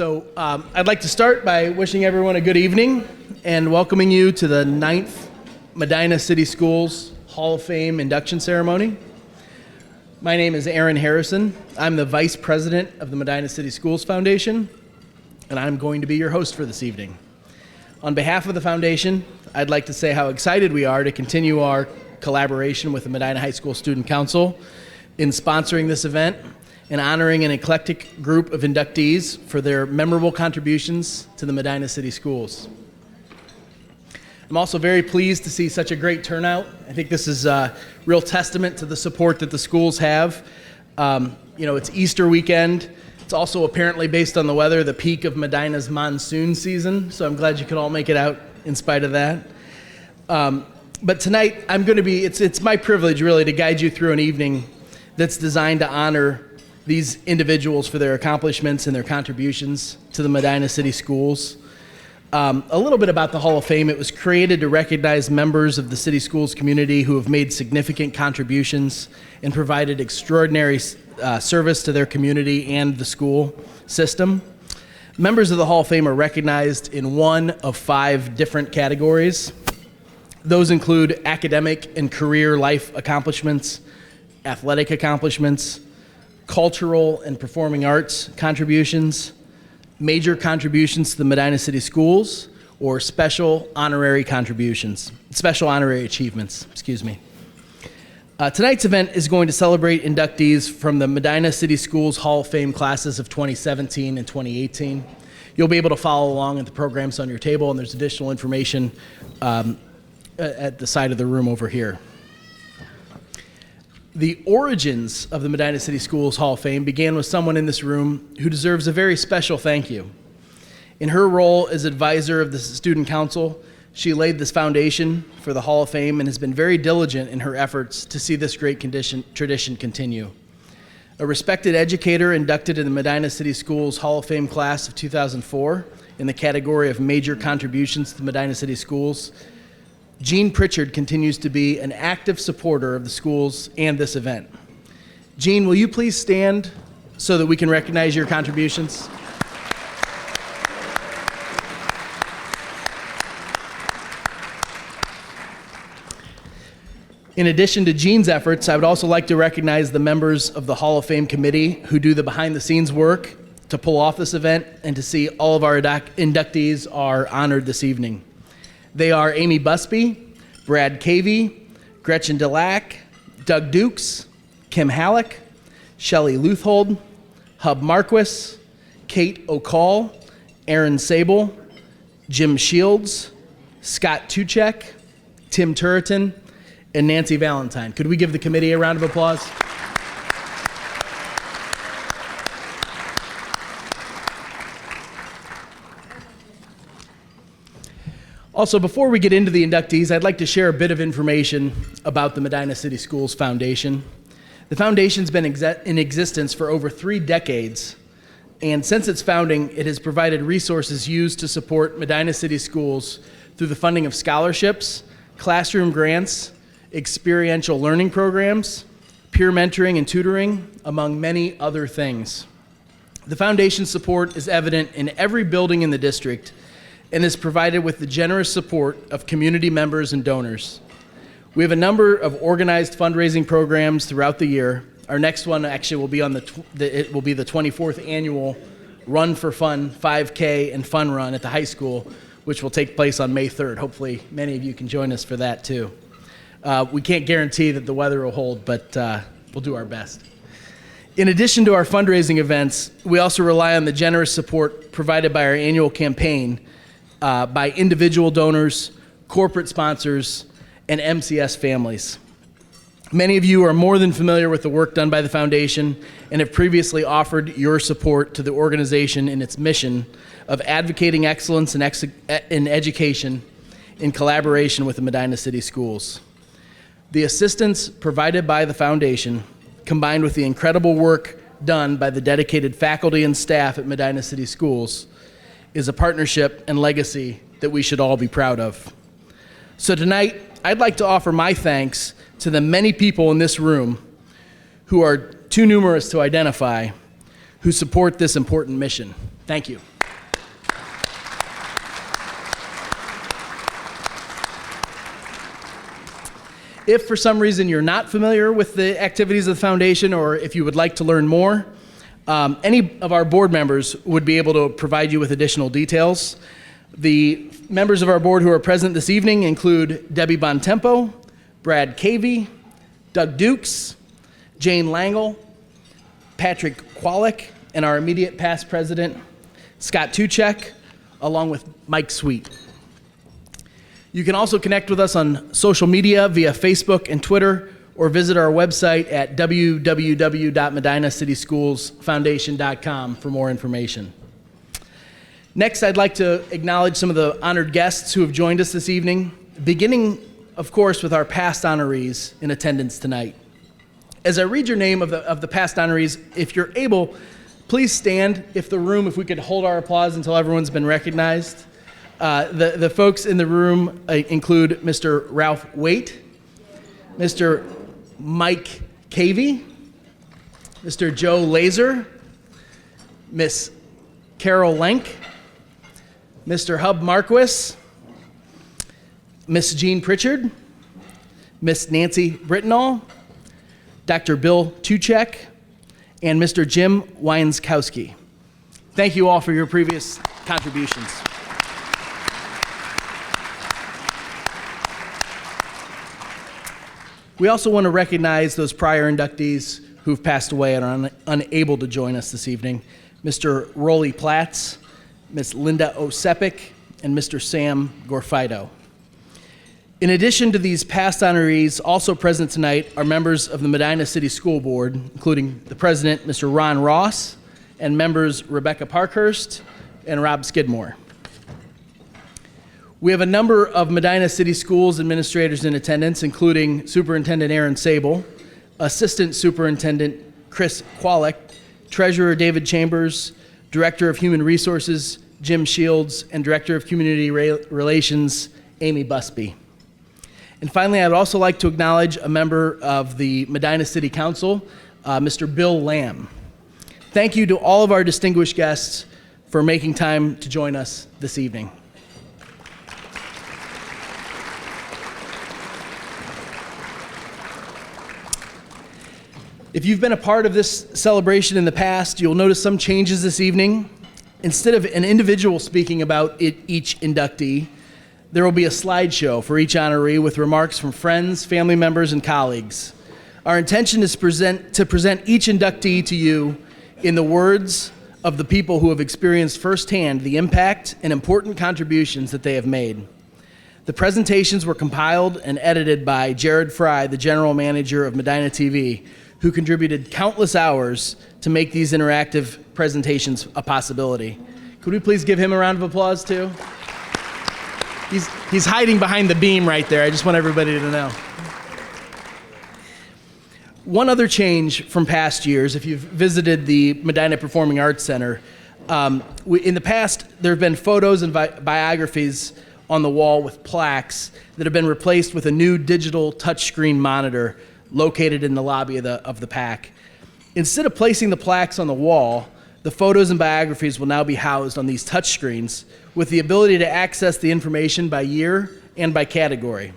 I'd like to start by wishing everyone a good evening and welcoming you to the 9th Medina City Schools Hall of Fame induction ceremony. My name is Aaron Harrison. I'm the Vice President of the Medina City Schools Foundation, and I'm going to be your host for this evening. On behalf of the foundation, I'd like to say how excited we are to continue our collaboration with the Medina High School Student Council in sponsoring this event and honoring an eclectic group of inductees for their memorable contributions to the Medina City Schools. I'm also very pleased to see such a great turnout. I think this is a real testament to the support that the schools have. It's Easter weekend. It's also apparently, based on the weather, the peak of Medina's monsoon season, so I'm glad you could all make it out in spite of that. But tonight, it's my privilege really to guide you through an evening that's designed to honor these individuals for their accomplishments and their contributions to the Medina City Schools. A little bit about the Hall of Fame. It was created to recognize members of the city schools community who have made significant contributions and provided extraordinary service to their community and the school system. Members of the Hall of Fame are recognized in one of 5 different categories. Those include academic and career life accomplishments, athletic accomplishments, cultural and performing arts contributions, major contributions to the Medina City Schools, or special honorary achievements. Tonight's event is going to celebrate inductees from the Medina City Schools Hall of Fame classes of 2017 and 2018. You'll be able to follow along at the programs on your table, and there's additional information at the side of the room over here. The origins of the Medina City Schools Hall of Fame began with someone in this room who deserves a very special thank you. In her role as advisor of the Student Council, she laid this foundation for the Hall of Fame and has been very diligent in her efforts to see this great tradition continue. A respected educator inducted in the Medina City Schools Hall of Fame class of 2004 in the category of major contributions to the Medina City Schools, Jean Pritchard continues to be an active supporter of the schools and this event. Jean, will you please stand so that we can recognize your contributions? In addition to Jean's efforts, I would also like to recognize the members of the Hall of Fame committee who do the behind-the-scenes work to pull off this event and to see all of our inductees are honored this evening. They are Amy Busby, Brad Cavey, Gretchen Delac, Doug Dukes, Kim Halleck, Shelley Luthold, Hub Marquis, Kate O'Call, Aaron Sable, Jim Shields, Scott Tuchek, Tim Turretin, and Nancy Valentine. Could we give the committee a round of applause? Also, before we get into the inductees, I'd like to share a bit of information about the Medina City Schools Foundation. The foundation's been in existence for over 3 decades, and since its founding, it has provided resources used to support Medina City Schools through the funding of scholarships, classroom grants, experiential learning programs, peer mentoring and tutoring, among many other things. The foundation's support is evident in every building in the district and is provided with the generous support of community members and donors. We have a number of organized fundraising programs throughout the year. Our next one actually will be it will be the 24th annual Run for Fun 5K and Fun Run at the high school, which will take place on May 3rd. Hopefully many of you can join us for that too. We can't guarantee that the weather will hold, but we'll do our best. In addition to our fundraising events, we also rely on the generous support provided by our annual campaign by individual donors, corporate sponsors, and MCS families. Many of you are more than familiar with the work done by the foundation and have previously offered your support to the organization in its mission of advocating excellence in education in collaboration with the Medina City Schools. The assistance provided by the foundation, combined with the incredible work done by the dedicated faculty and staff at Medina City Schools, is a partnership and legacy that we should all be proud of. So tonight, I'd like to offer my thanks to the many people in this room who are too numerous to identify, who support this important mission. Thank you. If for some reason you're not familiar with the activities of the foundation, or if you would like to learn more, any of our board members would be able to provide you with additional details. The members of our board who are present this evening include Debbie Bontempo, Brad Cavey, Doug Dukes, Jane Langle, Patrick Kwolek, and our immediate past president, Scott Tuchek, along with Mike Sweet. You can also connect with us on social media via Facebook and Twitter, or visit our website at www.medinacityschoolsfoundation.com for more information. Next, I'd like to acknowledge some of the honored guests who have joined us this evening, beginning, of course, with our past honorees in attendance tonight. As I read your name of the past honorees, if you're able, please stand. If we could hold our applause until everyone's been recognized. The folks in the room include Mr. Ralph Waite, Mr. Mike Cavey, Mr. Joe Laser, Miss Carol Lenk, Mr. Hub Marquis, Miss Jean Pritchard, Miss Nancy Brittenall, Dr. Bill Tuchek, and Mr. Jim Weinskowski. Thank you all for your previous contributions. We also want to recognize those prior inductees who've passed away and are unable to join us this evening. Mr. Rolly Platts, Ms. Linda Osepik, and Mr. Sam Gorfido. In addition to these past honorees, also present tonight are members of the Medina City School Board, including the president, Mr. Ron Ross, and members Rebecca Parkhurst and Rob Skidmore. We have a number of Medina City Schools administrators in attendance, including Superintendent Aaron Sable, Assistant Superintendent Chris Kwolek, Treasurer David Chambers, Director of Human Resources Jim Shields, and Director of Community Relations Amy Busby. And finally, I would also like to acknowledge a member of the Medina City Council, Mr. Bill Lamb. Thank you to all of our distinguished guests for making time to join us this evening. If you've been a part of this celebration in the past, you'll notice some changes this evening. Instead of an individual speaking about each inductee, there will be a slideshow for each honoree with remarks from friends, family members, and colleagues. Our intention is to present each inductee to you in the words of the people who have experienced firsthand the impact and important contributions that they have made. The presentations were compiled and edited by Jared Fry, the general manager of Medina TV, who contributed countless hours to make these interactive presentations a possibility. Could we please give him a round of applause too? He's hiding behind the beam right there. I just want everybody to know. One other change from past years, if you've visited the Medina Performing Arts Center, in the past there have been photos and biographies on the wall with plaques that have been replaced with a new digital touchscreen monitor located in the lobby of the PAC. Instead of placing the plaques on the wall, the photos and biographies will now be housed on these touchscreens with the ability to access the information by year and by category.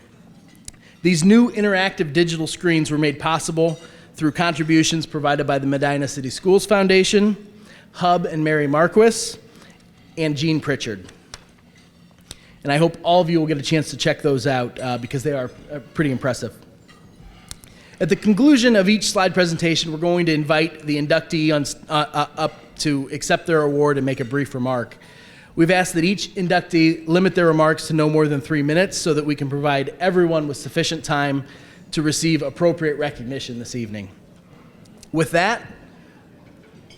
These new interactive digital screens were made possible through contributions provided by the Medina City Schools Foundation, Hub and Mary Marquis, and Jean Pritchard. And I hope all of you will get a chance to check those out because they are pretty impressive. At the conclusion of each slide presentation, we're going to invite the inductee up to accept their award and make a brief remark. We've asked that each inductee limit their remarks to no more than 3 minutes so that we can provide everyone with sufficient time to receive appropriate recognition this evening. With that,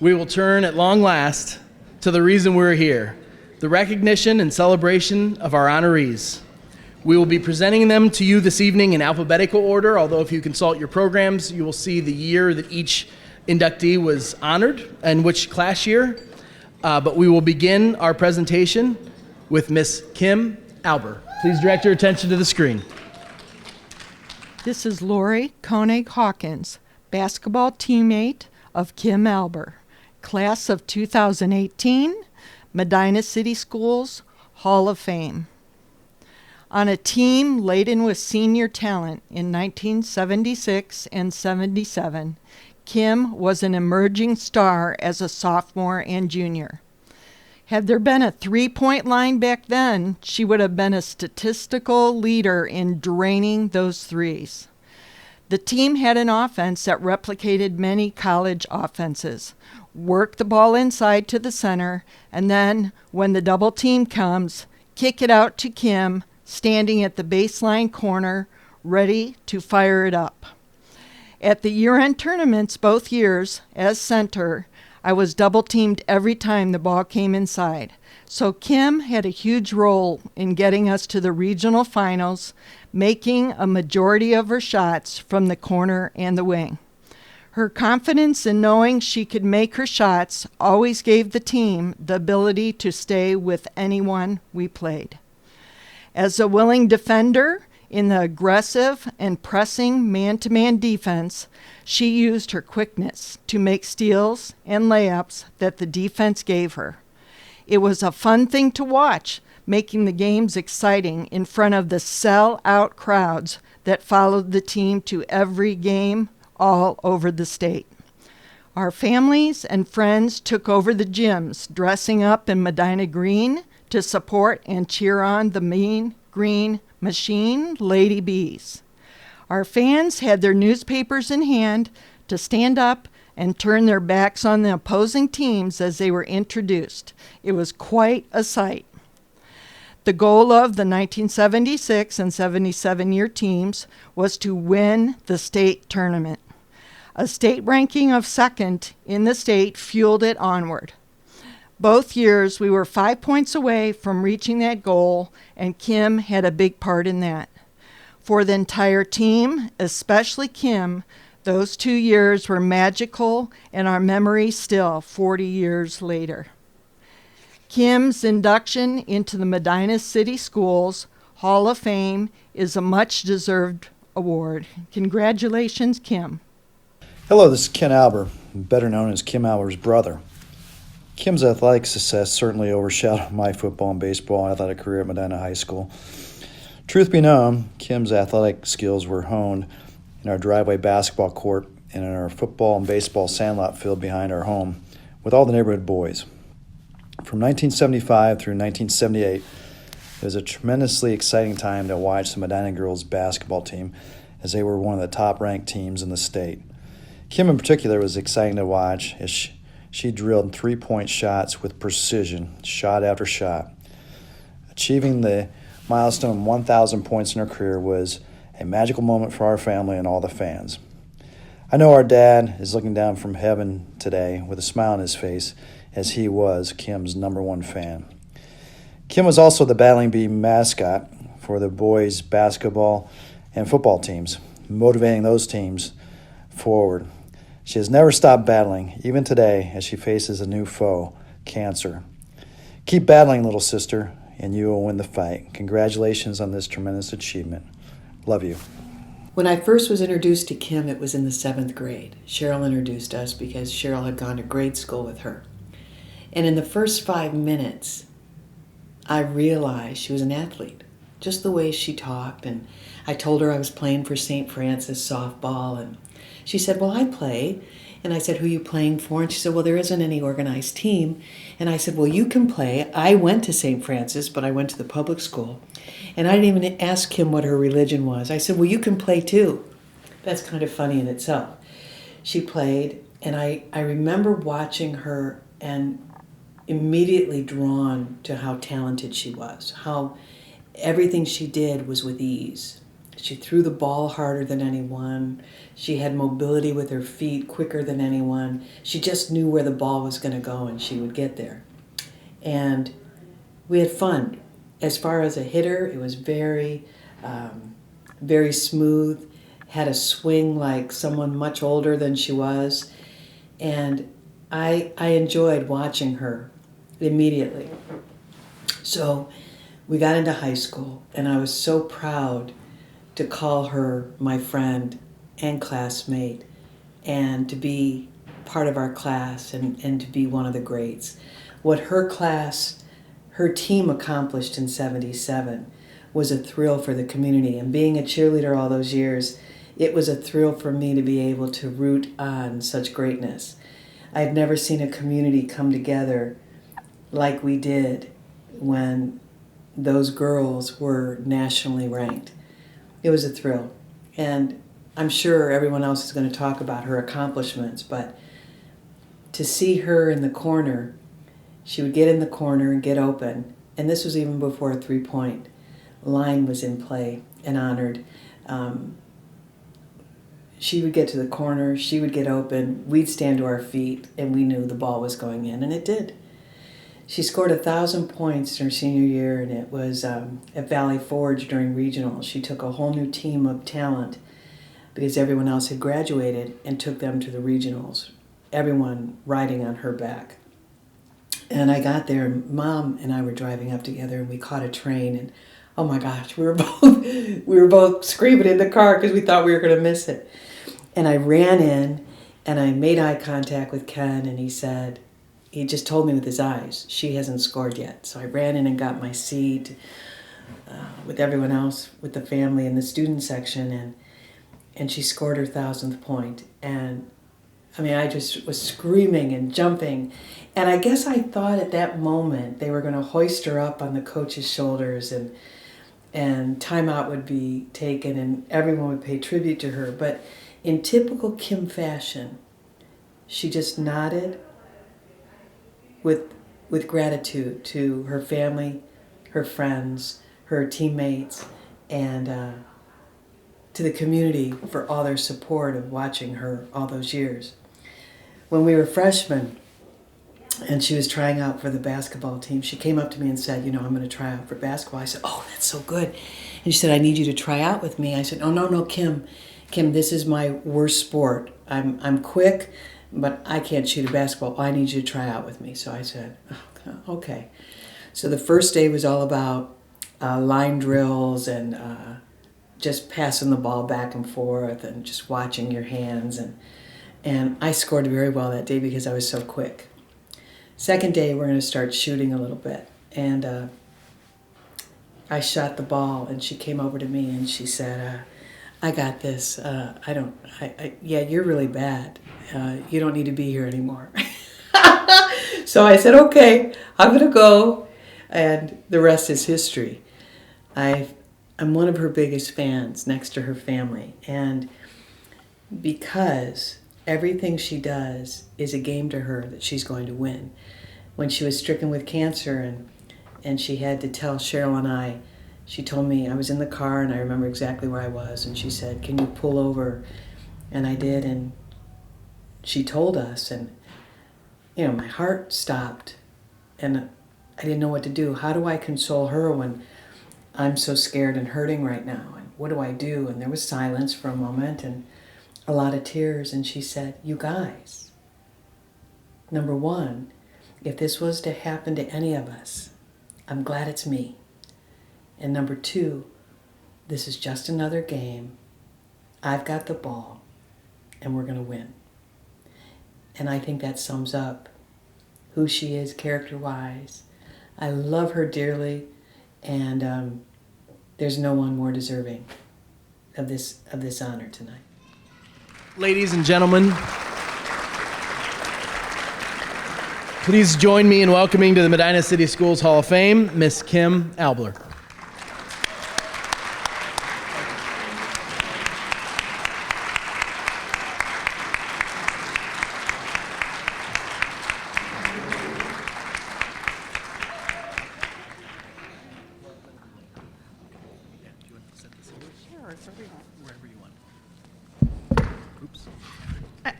we will turn at long last to the reason we're here, the recognition and celebration of our honorees. We will be presenting them to you this evening in alphabetical order, although if you consult your programs, you will see the year that each inductee was honored and which class year. But we will begin our presentation with Miss Kim Alber. Please direct your attention to the screen. This is Lori Koenig Hawkins, basketball teammate of Kim Alber, class of 2018, Medina City Schools Hall of Fame. On a team laden with senior talent in 1976 and 77, Kim was an emerging star as a sophomore and junior. Had there been a three-point line back then, she would have been a statistical leader in draining those threes. The team had an offense that replicated many college offenses. Work the ball inside to the center, and then, when the double team comes, kick it out to Kim, standing at the baseline corner, ready to fire it up. At the year-end tournaments both years, as center, I was double-teamed every time the ball came inside. So Kim had a huge role in getting us to the regional finals, making a majority of her shots from the corner and the wing. Her confidence in knowing she could make her shots always gave the team the ability to stay with anyone we played. As a willing defender in the aggressive and pressing man-to-man defense, she used her quickness to make steals and layups that the defense gave her. It was a fun thing to watch, making the games exciting in front of the sell-out crowds that followed the team to every game all over the state. Our families and friends took over the gyms, dressing up in Medina green to support and cheer on the Mean Green Machine Lady Bees. Our fans had their newspapers in hand to stand up and turn their backs on the opposing teams as they were introduced. It was quite a sight. The goal of the 1976 and 77 year teams was to win the state tournament. A state ranking of second in the state fueled it onward. Both years we were 5 points away from reaching that goal, and Kim had a big part in that. For the entire team, especially Kim, those 2 years were magical and our memory still 40 years later. Kim's induction into the Medina City Schools Hall of Fame is a much-deserved award. Congratulations, Kim. Hello, this is Ken Albert, better known as Kim Albert's brother. Kim's athletic success certainly overshadowed my football and baseball and athletic career at Medina High School. Truth be known, Kim's athletic skills were honed in our driveway basketball court and in our football and baseball sandlot field behind our home with all the neighborhood boys. From 1975 through 1978, it was a tremendously exciting time to watch the Medina girls basketball team as they were one of the top-ranked teams in the state. Kim in particular was exciting to watch as she drilled three-point shots with precision, shot after shot. Achieving the milestone 1,000 points in her career was a magical moment for our family and all the fans. I know our dad is looking down from heaven today with a smile on his face as he was Kim's #1 fan. Kim was also the Battling Bee mascot for the boys' basketball and football teams, motivating those teams forward. She has never stopped battling, even today, as she faces a new foe, cancer. Keep battling, little sister, and you will win the fight. Congratulations on this tremendous achievement. Love you. When I first was introduced to Kim, it was in the 7th grade. Cheryl introduced us because Cheryl had gone to grade school with her. And in the first 5 minutes, I realized she was an athlete, just the way she talked. And I told her I was playing for St. Francis softball, and she said, well, I play. And I said, who are you playing for? And she said, well, there isn't any organized team. And I said, well, you can play. I went to St. Francis, but I went to the public school. And I didn't even ask Kim what her religion was. I said, well, you can play too. That's kind of funny in itself. She played, and I remember watching her and immediately drawn to how talented she was, how everything she did was with ease. She threw the ball harder than anyone. She had mobility with her feet quicker than anyone. She just knew where the ball was going to go and she would get there. And we had fun. As far as a hitter, it was very smooth, had a swing like someone much older than she was. And I enjoyed watching her immediately. So we got into high school, and I was so proud to call her my friend and classmate and to be part of our class and to be one of the greats. what her class, her team accomplished in 77 was a thrill for the community. And being a cheerleader all those years, it was a thrill for me to be able to root on such greatness. I had never seen a community come together like we did when those girls were nationally ranked. It was a thrill. And I'm sure everyone else is going to talk about her accomplishments, but to see her in the corner, she would get in the corner and get open. And this was even before a three-point line was in play and honored. She would get to the corner, she would get open, we'd stand to our feet, and we knew the ball was going in, and it did. She scored 1,000 points in her senior year, and it was at Valley Forge during regionals. She took a whole new team of talent because everyone else had graduated and took them to the regionals, everyone riding on her back. And I got there, and Mom and I were driving up together, and we caught a train, and oh my gosh, we were both screaming in the car because we thought we were going to miss it. And I ran in, and I made eye contact with Ken, and he just told me with his eyes, she hasn't scored yet. So I ran in and got my seat with everyone else, with the family in the student section, and she scored her 1,000th point. And I mean, I just was screaming and jumping. And I guess I thought at that moment they were going to hoist her up on the coach's shoulders and timeout would be taken and everyone would pay tribute to her. But in typical Kim fashion, she just nodded with gratitude to her family, her friends, her teammates, and to the community for all their support of watching her all those years. When we were freshmen and she was trying out for the basketball team, she came up to me and said, I'm going to try out for basketball. I said, oh, that's so good. And she said, I need you to try out with me. I said, oh, no, Kim, this is my worst sport. I'm quick, but I can't shoot a basketball. I need you to try out with me. So I said, oh, okay. So the first day was all about line drills and just passing the ball back and forth and just watching your hands. And I scored very well that day because I was so quick. Second day, we're going to start shooting a little bit. And I shot the ball, and she came over to me and she said, I got this. Yeah, you're really bad. You don't need to be here anymore. So I said, okay, I'm going to go. And the rest is history. I'm one of her biggest fans next to her family. And because everything she does is a game to her that she's going to win. When she was stricken with cancer and she had to tell Cheryl and I, she told me, I was in the car and I remember exactly where I was, and she said, can you pull over? And I did, and she told us, and my heart stopped and I didn't know what to do. How do I console her when I'm so scared and hurting right now? And what do I do? And there was silence for a moment and a lot of tears, and she said, you guys, number one, if this was to happen to any of us, I'm glad it's me. And number two, this is just another game. I've got the ball, and we're going to win. And I think that sums up who she is character-wise. I love her dearly, and there's no one more deserving of this honor tonight. Ladies and gentlemen, please join me in welcoming to the Medina City Schools Hall of Fame, Miss Kim Albler.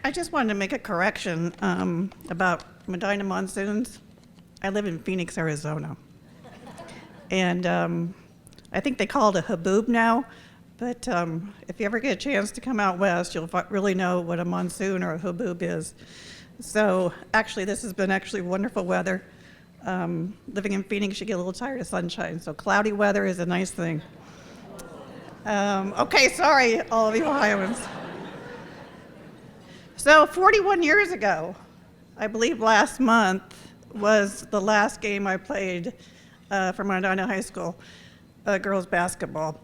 I just wanted to make a correction about Medina monsoons. I live in Phoenix, Arizona. And I think they call it a haboob now, but if you ever get a chance to come out west, you'll really know what a monsoon or a haboob is. So actually, this has been wonderful weather. Living in Phoenix, you get a little tired of sunshine, so cloudy weather is a nice thing. Okay, sorry, all of you Ohioans. So 41 years ago, I believe last month, was the last game I played for Medina High School girls basketball.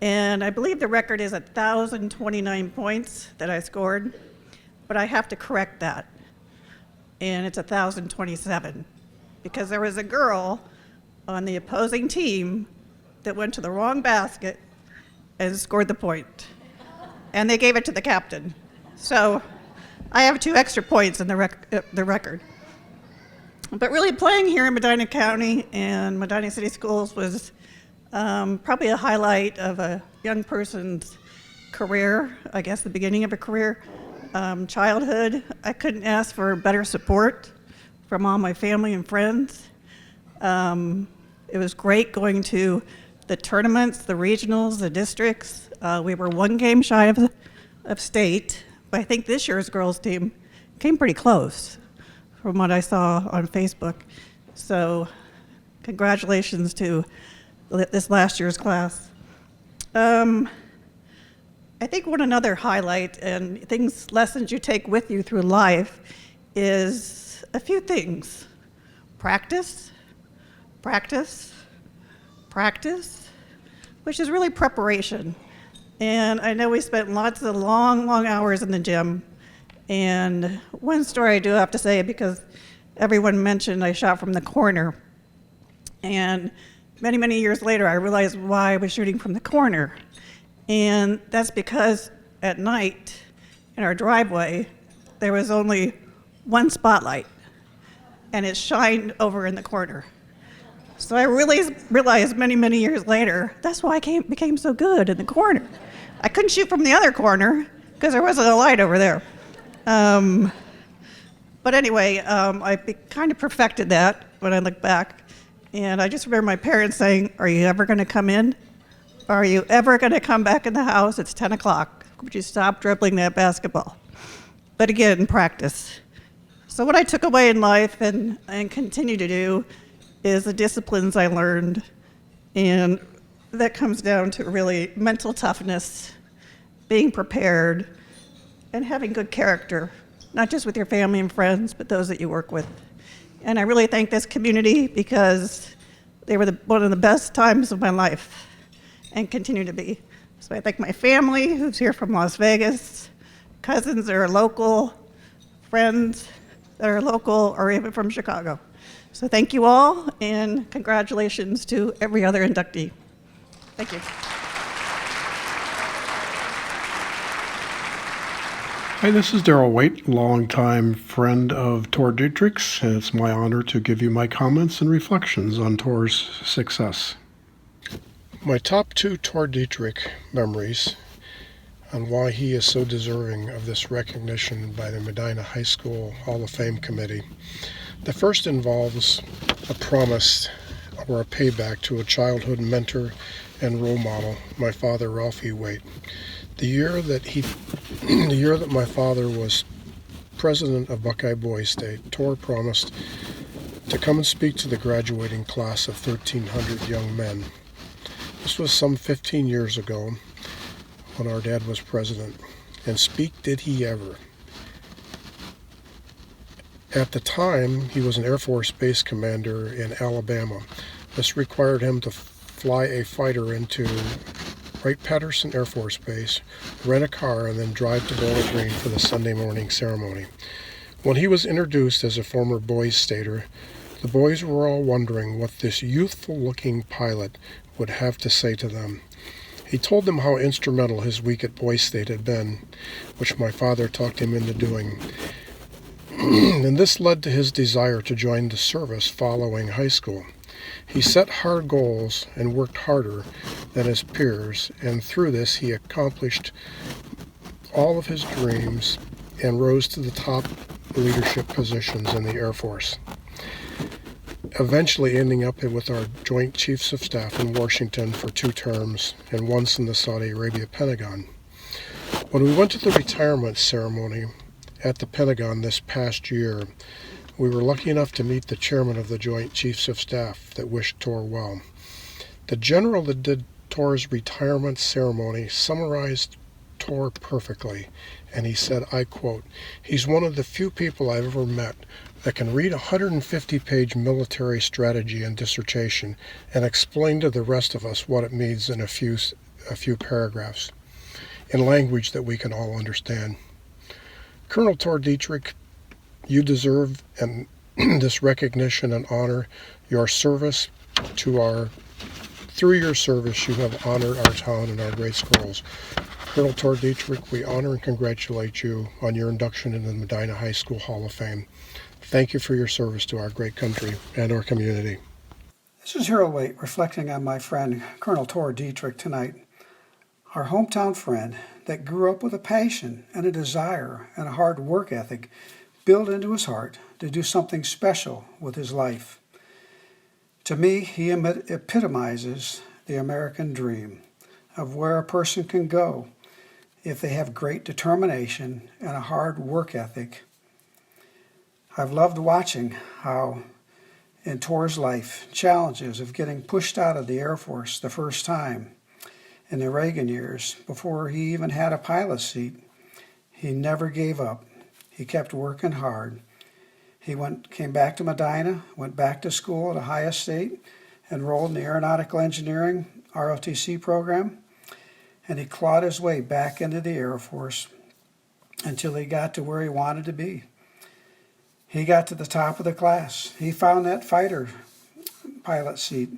And I believe the record is 1,029 points that I scored, but I have to correct that. And it's 1,027 because there was a girl on the opposing team that went to the wrong basket and scored the point. And they gave it to the captain. So I have 2 extra points in the record. But really playing here in Medina County and Medina City Schools was probably a highlight of a young person's career, I guess the beginning of a career. Childhood, I couldn't ask for better support from all my family and friends. It was great going to the tournaments, the regionals, the districts. We were 1 game shy of state, but I think this year's girls team came pretty close from what I saw on Facebook. So congratulations to this last year's class. I think one another highlight and lessons you take with you through life is a few things. Practice, practice, practice, which is really preparation. And I know we spent lots of long, long hours in the gym. And one story I do have to say, because everyone mentioned I shot from the corner. And many, many years later, I realized why I was shooting from the corner. And that's because at night in our driveway, there was only one spotlight, and it shined over in the corner. So I really realized many, many years later, that's why I became so good in the corner. I couldn't shoot from the other corner because there wasn't a light over there. But anyway, I kind of perfected that when I look back. And I just remember my parents saying, "Are you ever going to come in? Are you ever going to come back in the house? It's 10 o'clock. Would you stop dribbling that basketball?" But again, practice. So what I took away in life and continue to do is the disciplines I learned. And that comes down to really mental toughness, being prepared, and having good character, not just with your family and friends, but those that you work with. And I really thank this community because they were one of the best times of my life and continue to be. So I thank my family who's here from Las Vegas, cousins that are local, friends that are local, or even from Chicago. So thank you all, and congratulations to every other inductee. Thank you. Hi, this is Darrell Waite, longtime friend of Tor Dietrich's, and it's my honor to give you my comments and reflections on Tor's success. My top 2 Tor Dietrich memories on why he is so deserving of this recognition by the Medina High School Hall of Fame Committee. The first involves a promise or a payback to a childhood mentor and role model, my father, Ralphie Waite. The year that my father was president of Buckeye Boys State, Tor promised to come and speak to the graduating class of 1,300 young men. This was some 15 years ago when our dad was president, and speak did he ever. At the time, he was an Air Force base commander in Alabama. This required him to fly a fighter into Wright-Patterson Air Force Base, rent a car, and then drive to Bowling Green for the Sunday morning ceremony. When he was introduced as a former Boys Stater, the boys were all wondering what this youthful-looking pilot would have to say to them. He told them how instrumental his week at Boys State had been, which my father talked him into doing. And this led to his desire to join the service following high school. He set hard goals and worked harder than his peers, and through this he accomplished all of his dreams and rose to the top leadership positions in the Air Force, eventually ending up with our Joint Chiefs of Staff in Washington for 2 terms and once in the Saudi Arabia Pentagon. When we went to the retirement ceremony at the Pentagon this past year, we were lucky enough to meet the chairman of the Joint Chiefs of Staff that wished Tor well. The general that did Tor's retirement ceremony summarized Tor perfectly, and he said, I quote, "He's one of the few people I've ever met that can read a 150-page military strategy and dissertation and explain to the rest of us what it means in a few paragraphs, in language that we can all understand." Colonel Tor Dietrich, you deserve this recognition and honor. Your service through your service, you have honored our town and our great schools. Colonel Tor Dietrich, we honor and congratulate you on your induction into the Medina High School Hall of Fame. Thank you for your service to our great country and our community. This is Harold Waite reflecting on my friend Colonel Tor Dietrich tonight. Our hometown friend that grew up with a passion and a desire and a hard work ethic built into his heart to do something special with his life. To me, he epitomizes the American dream of where a person can go if they have great determination and a hard work ethic. I've loved watching how in Tor's life, challenges of getting pushed out of the Air Force the first time in the Reagan years, before he even had a pilot's seat, he never gave up. He kept working hard. He came back to Medina, went back to school at Ohio State, enrolled in the Aeronautical Engineering ROTC program, and he clawed his way back into the Air Force until he got to where he wanted to be. He got to the top of the class. He found that fighter pilot seat,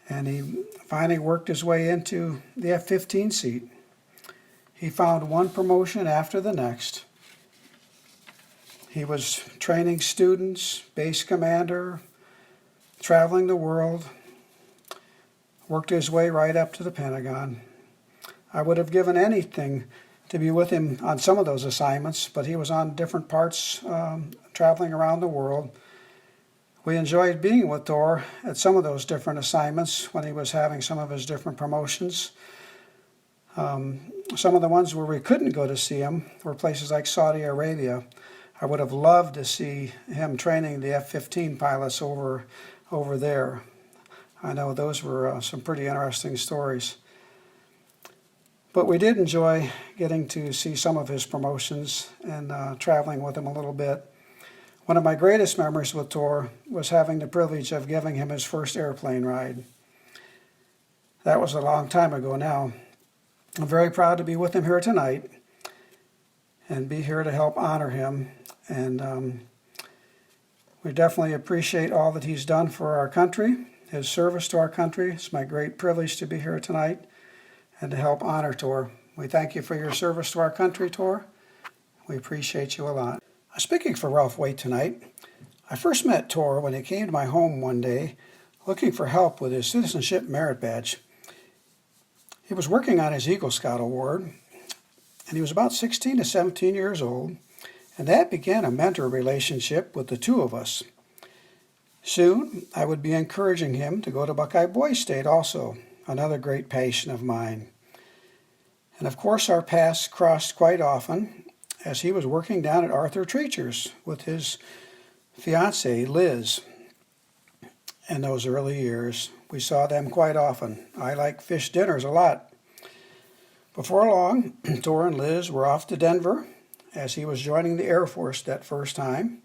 and he finally worked his way into the F-15 seat. He found one promotion after the next. He was training students, base commander, traveling the world, worked his way right up to the Pentagon. I would have given anything to be with him on some of those assignments, but he was on different parts, traveling around the world. We enjoyed being with Tor at some of those different assignments when he was having some of his different promotions. Some of the ones where we couldn't go to see him were places like Saudi Arabia. I would have loved to see him training the F-15 pilots over there. I know those were some pretty interesting stories. But we did enjoy getting to see some of his promotions and traveling with him a little bit. One of my greatest memories with Tor was having the privilege of giving him his first airplane ride. That was a long time ago now. I'm very proud to be with him here tonight and be here to help honor him. And we definitely appreciate all that he's done for our country, his service to our country. It's my great privilege to be here tonight and to help honor Tor. We thank you for your service to our country, Tor. We appreciate you a lot. Speaking for Ralph Waite tonight, I first met Tor when he came to my home one day looking for help with his Citizenship Merit Badge. He was working on his Eagle Scout Award, and he was about 16 to 17 years old, and that began a mentor relationship with the two of us. Soon, I would be encouraging him to go to Buckeye Boys State also, another great passion of mine. And of course, our paths crossed quite often as he was working down at Arthur Treacher's with his fiancée, Liz. In those early years, we saw them quite often. I like fish dinners a lot. Before long, Tor and Liz were off to Denver as he was joining the Air Force that first time.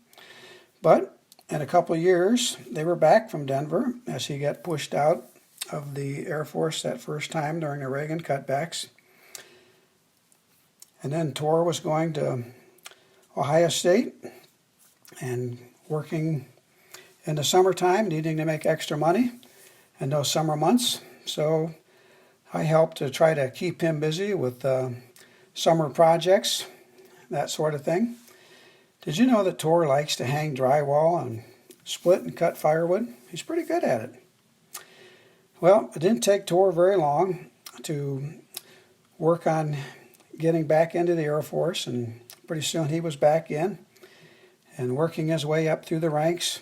But in a couple of years, they were back from Denver as he got pushed out of the Air Force that first time during the Reagan cutbacks. And then Tor was going to Ohio State and working in the summertime, needing to make extra money in those summer months. So I helped to try to keep him busy with summer projects, that sort of thing. Did you know that Tor likes to hang drywall and split and cut firewood? He's pretty good at it. Well, it didn't take Tor very long to work on getting back into the Air Force, and pretty soon he was back in and working his way up through the ranks.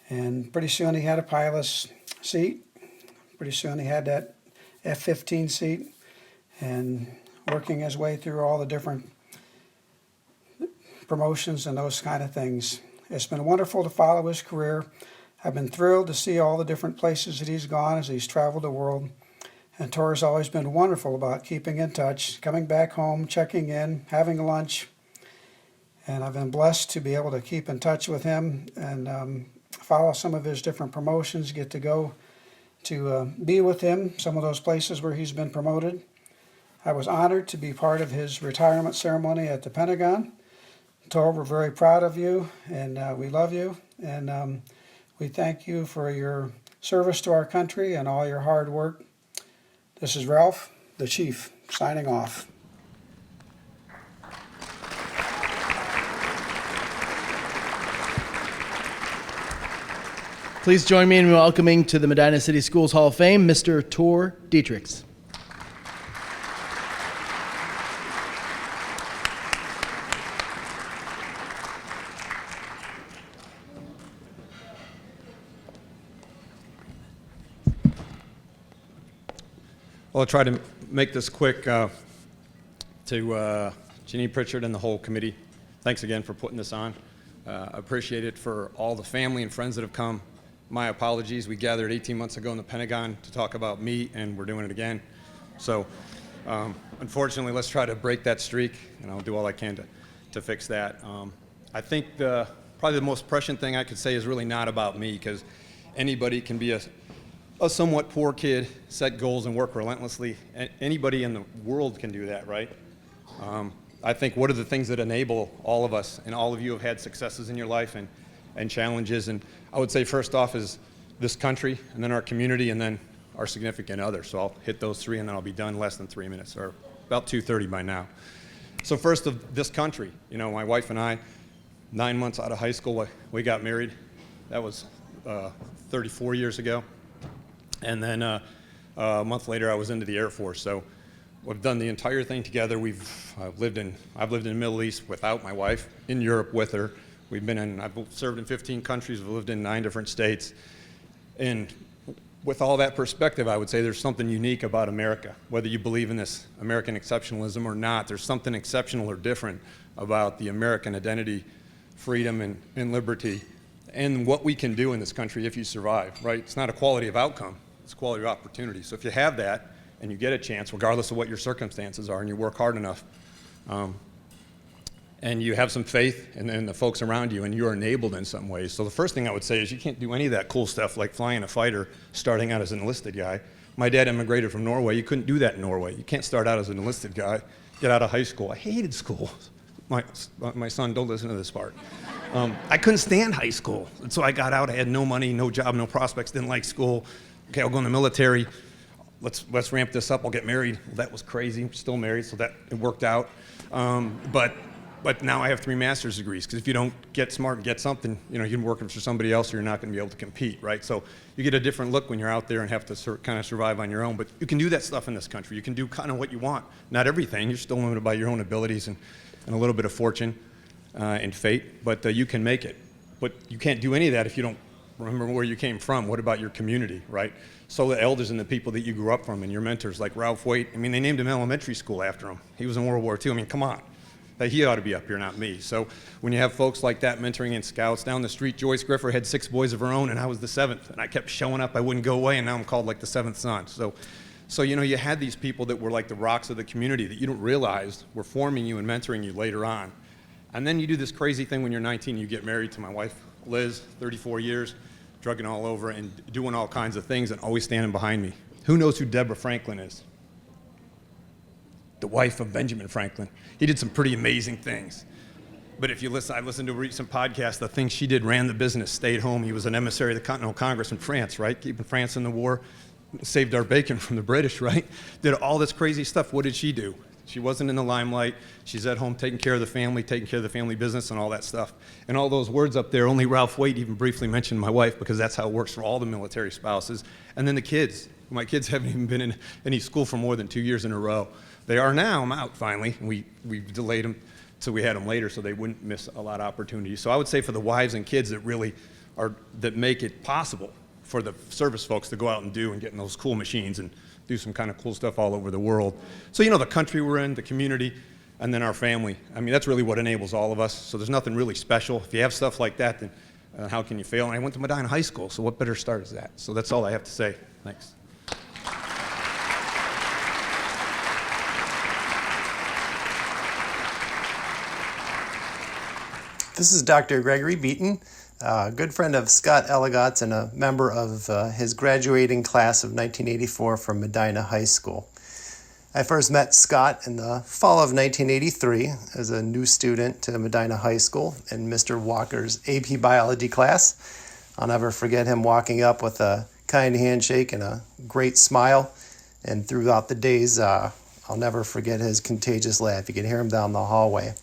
And pretty soon he had a pilot's seat. Pretty soon he had that F-15 seat and working his way through all the different promotions and those kind of things. It's been wonderful to follow his career. I've been thrilled to see all the different places that he's gone as he's traveled the world. And Tor's always been wonderful about keeping in touch, coming back home, checking in, having lunch. And I've been blessed to be able to keep in touch with him and follow some of his different promotions, get to go to be with him, some of those places where he's been promoted. I was honored to be part of his retirement ceremony at the Pentagon. Tor, we're very proud of you, and we love you, and we thank you for your service to our country and all your hard work. This is Ralph, the Chief, signing off. Please join me in welcoming to the Medina City Schools Hall of Fame, Mr. Tor Dietrichs. Well, I'll try to make this quick. To Jeannie Pritchard and the whole committee, thanks again for putting this on. I appreciate it for all the family and friends that have come. My apologies. We gathered 18 months ago in the Pentagon to talk about me, and we're doing it again. So, unfortunately, let's try to break that streak, and I'll do all I can to fix that. I think probably the most prescient thing I could say is really not about me, because anybody can be a somewhat poor kid, set goals, and work relentlessly. Anybody in the world can do that, right? I think what are the things that enable all of us, and all of you have had successes in your life and challenges, and I would say first off is this country, and then our community, and then our significant other. So I'll hit those three, and then I'll be done in less than 3 minutes, or about 2:30 by now. So first of this country, my wife and I, 9 months out of high school, we got married. That was 34 years ago. And then a month later, I was into the Air Force. So we've done the entire thing together. I've lived in the Middle East without my wife, in Europe with her. I've served in 15 countries. We've lived in 9 different states. And with all that perspective, I would say there's something unique about America. Whether you believe in this American exceptionalism or not, there's something exceptional or different about the American identity, freedom, and liberty, and what we can do in this country if you survive, right? It's not a quality of outcome. It's quality of opportunity. So if you have that and you get a chance, regardless of what your circumstances are, and you work hard enough, and you have some faith in the folks around you, and you're enabled in some ways. So the first thing I would say is you can't do any of that cool stuff like flying a fighter starting out as an enlisted guy. My dad immigrated from Norway. You couldn't do that in Norway. You can't start out as an enlisted guy, get out of high school. I hated school. My son, don't listen to this part. I couldn't stand high school. And so I got out. I had no money, no job, no prospects, didn't like school. Okay, I'll go in the military. Let's ramp this up. I'll get married. Well, that was crazy. I'm still married, so it worked out. But now I have 3 master's degrees, because if you don't get smart and get something, you've been working for somebody else, or you're not going to be able to compete, right? So you get a different look when you're out there and have to kind of survive on your own. But you can do that stuff in this country. You can do kind of what you want. Not everything. You're still limited by your own abilities and a little bit of fortune and fate, but you can make it. But you can't do any of that if you don't remember where you came from. What about your community, right? So the elders and the people that you grew up from and your mentors, like Ralph Waite, they named him elementary school after him. He was in World War II. Come on. He ought to be up here, not me. So when you have folks like that mentoring in scouts, down the street, Joyce Griffer had 6 boys of her own, and I was the 7th. And I kept showing up. I wouldn't go away, and now I'm called like the 7th son. So you had these people that were like the rocks of the community that you don't realize were forming you and mentoring you later on. And then you do this crazy thing when you're 19, you get married to my wife, Liz, 34 years, drugging all over and doing all kinds of things and always standing behind me. Who knows who Deborah Franklin is? The wife of Benjamin Franklin. He did some pretty amazing things. But if you listen, I listened to a recent podcast, the things she did, ran the business, stayed home. He was an emissary of the Continental Congress in France, right? Keeping France in the war, saved our bacon from the British, right? Did all this crazy stuff. What did she do? She wasn't in the limelight. She's at home taking care of the family, taking care of the family business and all that stuff. And all those words up there, only Ralph Waite even briefly mentioned my wife, because that's how it works for all the military spouses. And then the kids. My kids haven't even been in any school for more than 2 years in a row. They are now. I'm out finally. We delayed them so we had them later so they wouldn't miss a lot of opportunities. So I would say for the wives and kids that make it possible for the service folks to go out and do and get in those cool machines and do some kind of cool stuff all over the world. So the country we're in, the community, and then our family. That's really what enables all of us. So there's nothing really special. If you have stuff like that, then how can you fail? And I went to Medina High School, so what better start is that? So that's all I have to say. Thanks. This is Dr. Gregory Beaton, a good friend of Scott Elegot's and a member of his graduating class of 1984 from Medina High School. I first met Scott in the fall of 1983 as a new student to Medina High School in Mr. Walker's AP Biology class. I'll never forget him walking up with a kind handshake and a great smile, and throughout the days, I'll never forget his contagious laugh. You could hear him down the hallway.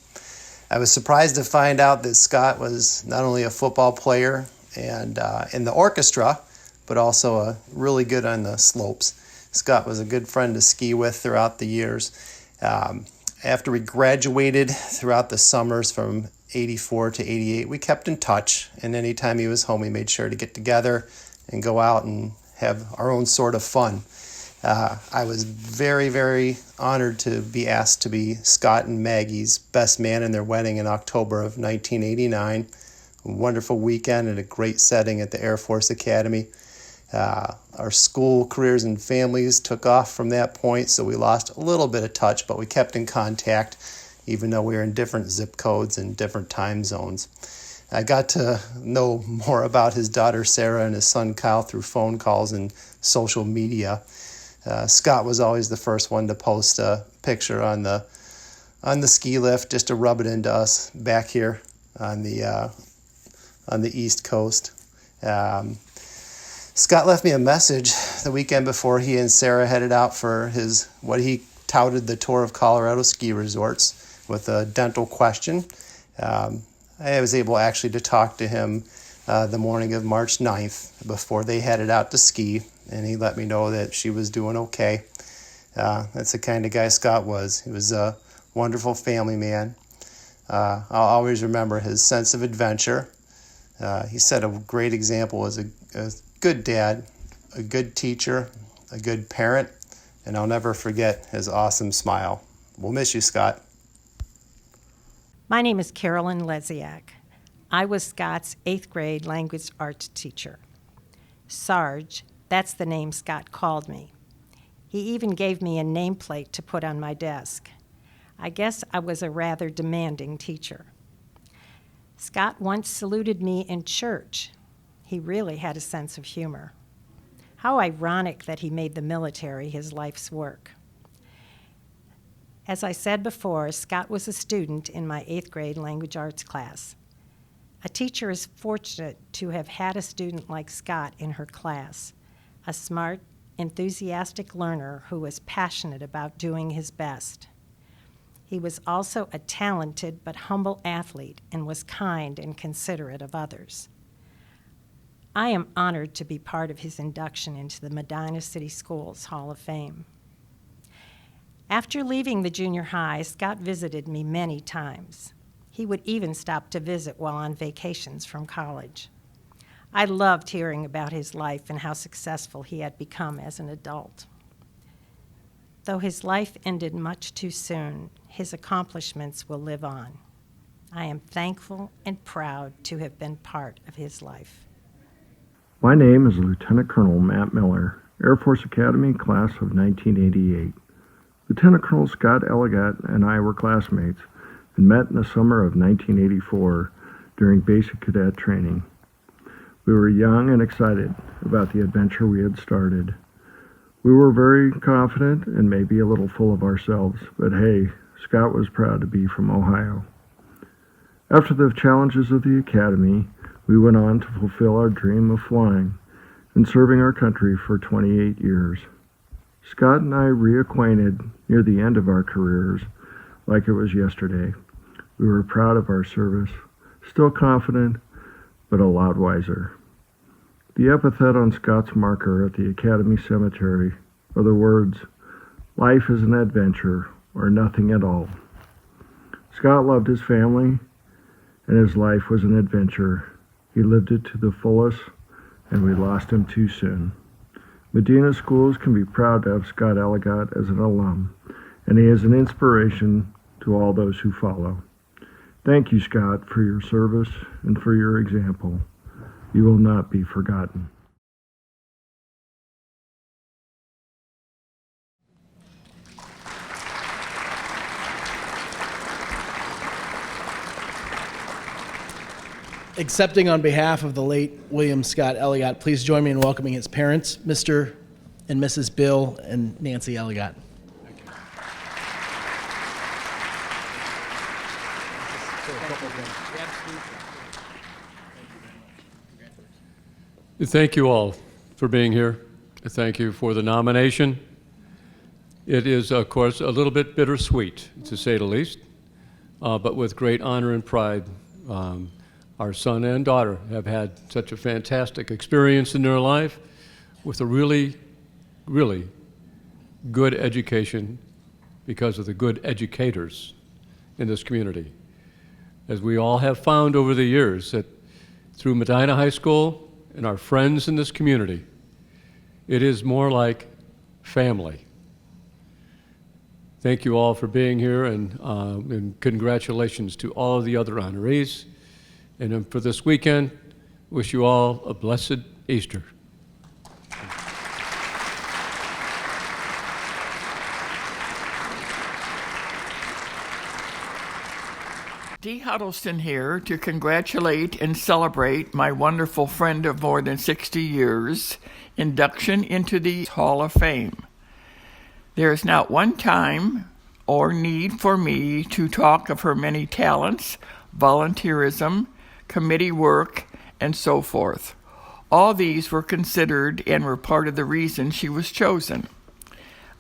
I was surprised to find out that Scott was not only a football player and in the orchestra, but also really good on the slopes. Scott was a good friend to ski with throughout the years. After we graduated throughout the summers from 84 to 88, we kept in touch, and anytime he was home, we made sure to get together and go out and have our own sort of fun. I was very, very honored to be asked to be Scott and Maggie's best man in their wedding in October of 1989. A wonderful weekend and a great setting at the Air Force Academy. Our school careers and families took off from that point, so we lost a little bit of touch, but we kept in contact, even though we were in different zip codes and different time zones. I got to know more about his daughter Sarah and his son Kyle through phone calls and social media. Scott was always the first one to post a picture on the ski lift just to rub it into us back here on the East Coast. Scott left me a message the weekend before he and Sarah headed out for his what he touted the tour of Colorado ski resorts with a dental question. I was able actually to talk to him the morning of March 9th before they headed out to ski, and he let me know that she was doing okay. That's the kind of guy Scott was. He was a wonderful family man. I'll always remember his sense of adventure. He set a great example as a good dad, a good teacher, a good parent, and I'll never forget his awesome smile. We'll miss you, Scott. My name is Carolyn Leziak. I was Scott's 8th grade language arts teacher. Sarge, that's the name Scott called me. He even gave me a nameplate to put on my desk. I guess I was a rather demanding teacher. Scott once saluted me in church. He really had a sense of humor. How ironic that he made the military his life's work. As I said before, Scott was a student in my 8th grade language arts class. A teacher is fortunate to have had a student like Scott in her class, a smart, enthusiastic learner who was passionate about doing his best. He was also a talented but humble athlete and was kind and considerate of others. I am honored to be part of his induction into the Medina City Schools Hall of Fame. After leaving the junior high, Scott visited me many times. He would even stop to visit while on vacations from college. I loved hearing about his life and how successful he had become as an adult. Though his life ended much too soon, his accomplishments will live on. I am thankful and proud to have been part of his life. My name is Lieutenant Colonel Matt Miller, Air Force Academy, class of 1988. Lieutenant Colonel Scott Elegot and I were classmates and met in the summer of 1984 during basic cadet training. We were young and excited about the adventure we had started. We were very confident and maybe a little full of ourselves, but hey, Scott was proud to be from Ohio. After the challenges of the academy, we went on to fulfill our dream of flying and serving our country for 28 years. Scott and I reacquainted near the end of our careers like it was yesterday. We were proud of our service, still confident, but a lot wiser. The epithet on Scott's marker at the Academy Cemetery are the words, "Life is an adventure or nothing at all." Scott loved his family, and his life was an adventure. He lived it to the fullest, and we lost him too soon. Medina Schools can be proud to have Scott Elegot as an alum, and he is an inspiration to all those who follow. Thank you, Scott, for your service and for your example. You will not be forgotten. accepting on behalf of the late William Scott Elliott, please join me in welcoming his parents, Mr. and Mrs. Bill and Nancy Elliott. Thank you all for being here. Thank you for the nomination. It is, of course, a little bit bittersweet, to say the least, but with great honor and pride. Our son and daughter have had such a fantastic experience in their life with a really, really good education because of the good educators in this community. As we all have found over the years that through Medina High School and our friends in this community, it is more like family. Thank you all for being here, and congratulations to all of the other honorees. And for this weekend, wish you all a blessed Easter. Dee Huddleston here to congratulate and celebrate my wonderful friend of more than 60 years' induction into the Hall of Fame. There is not one time or need for me to talk of her many talents, volunteerism, committee work, and so forth. All these were considered and were part of the reason she was chosen.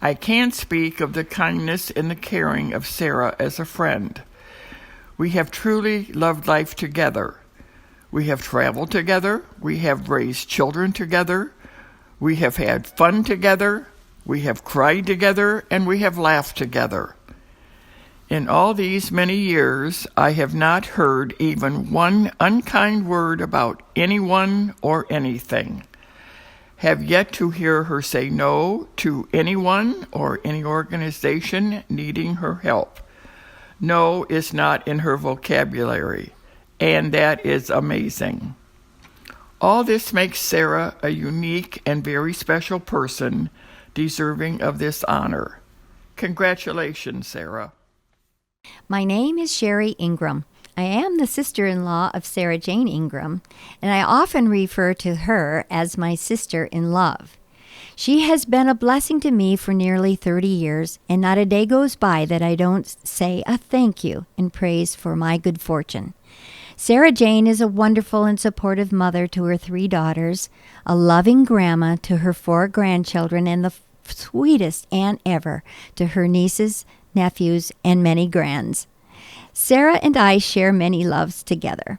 I can speak of the kindness and the caring of Sarah as a friend. We have truly loved life together. We have traveled together. We have raised children together. We have had fun together. We have cried together, and we have laughed together. In all these many years, I have not heard even one unkind word about anyone or anything. Have yet to hear her say no to anyone or any organization needing her help. No is not in her vocabulary, and that is amazing. All this makes Sarah a unique and very special person deserving of this honor. Congratulations, Sarah. My name is Sherry Ingram. I am the sister-in-law of Sarah Jane Ingram, and I often refer to her as my sister-in-love. She has been a blessing to me for nearly 30 years, and not a day goes by that I don't say a thank you and praise for my good fortune. Sarah Jane is a wonderful and supportive mother to her 3 daughters, a loving grandma to her 4 grandchildren, and the sweetest aunt ever to her nieces, nephews, and many grands. Sarah and I share many loves together.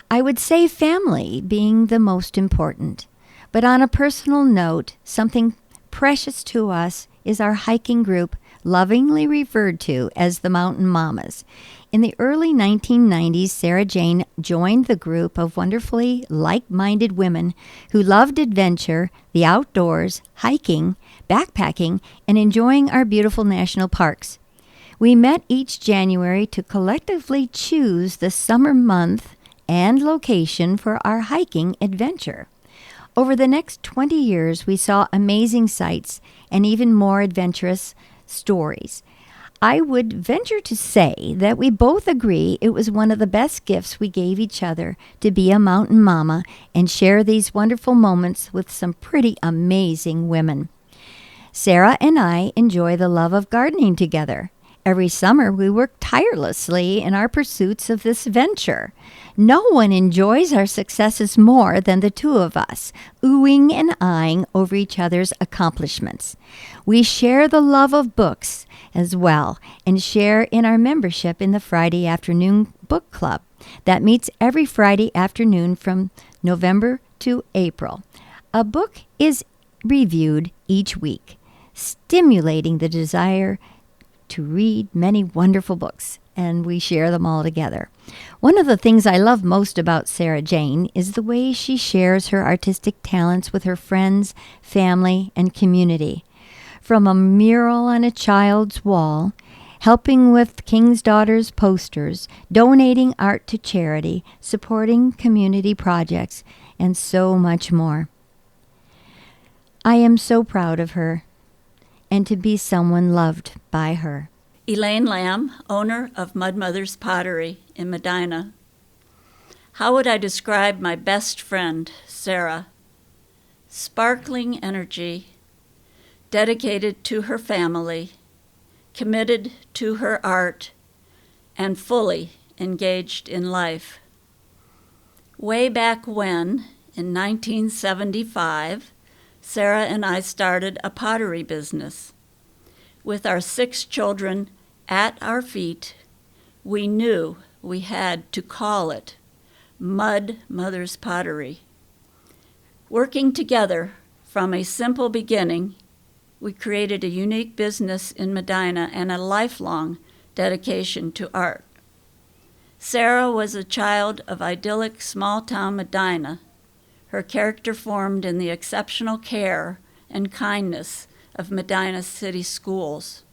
I would say family being the most important. But on a personal note, something precious to us is our hiking group, lovingly referred to as the Mountain Mamas. In the early 1990s, Sarah Jane joined the group of wonderfully like-minded women who loved adventure, the outdoors, hiking, backpacking, and enjoying our beautiful national parks. We met each January to collectively choose the summer month and location for our hiking adventure. Over the next 20 years, we saw amazing sights and even more adventurous stories. I would venture to say that we both agree it was one of the best gifts we gave each other to be a mountain mama and share these wonderful moments with some pretty amazing women. Sarah and I enjoy the love of gardening together. Every summer, we work tirelessly in our pursuits of this venture. No one enjoys our successes more than the 2 of us, oohing and eyeing over each other's accomplishments. We share the love of books as well, and share in our membership in the Friday afternoon book club that meets every Friday afternoon from November to April. A book is reviewed each week, stimulating the desire to read many wonderful books, and we share them all together. One of the things I love most about Sarah Jane is the way she shares her artistic talents with her friends, family, and community. From a mural on a child's wall, helping with King's Daughters posters, donating art to charity, supporting community projects, and so much more. I am so proud of her, and to be someone loved by her. Elaine Lamb, owner of Mud Mother's Pottery in Medina. How would I describe my best friend, Sarah? Sparkling energy, dedicated to her family, committed to her art, and fully engaged in life. Way back when, in 1975, Sarah and I started a pottery business. With our 6 children at our feet, we knew we had to call it Mud Mother's Pottery. Working together from a simple beginning, we created a unique business in Medina and a lifelong dedication to art. Sarah was a child of idyllic small-town Medina, her character formed in the exceptional care and kindness of Medina City Schools,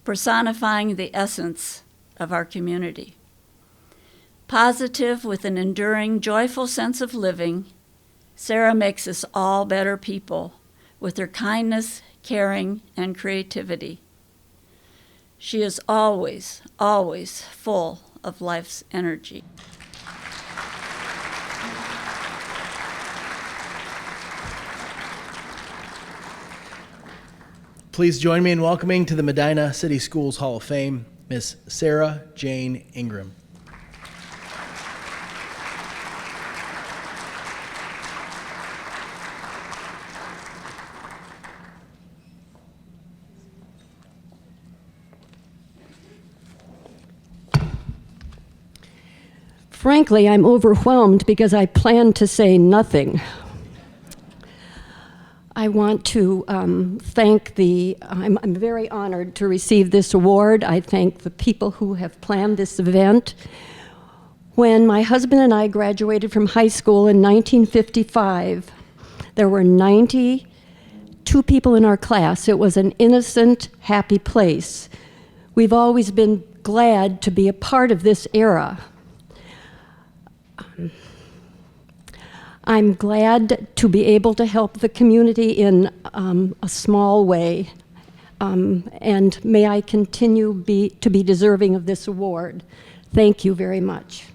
personifying the essence of our community. Positive with an enduring, joyful sense of living, Sarah makes us all better people with her kindness, caring, and creativity. She is always, always full of life's energy. Please join me in welcoming to the Medina City Schools Hall of Fame, Miss Sarah Jane Ingram. Frankly, I'm overwhelmed because I plan to say nothing. I want to thank I'm very honored to receive this award. I thank the people who have planned this event. When my husband and I graduated from high school in 1955, there were 92 people in our class. It was an innocent, happy place. We've always been glad to be a part of this era. I'm glad to be able to help the community in a small way, and may I continue to be deserving of this award. Thank you very much.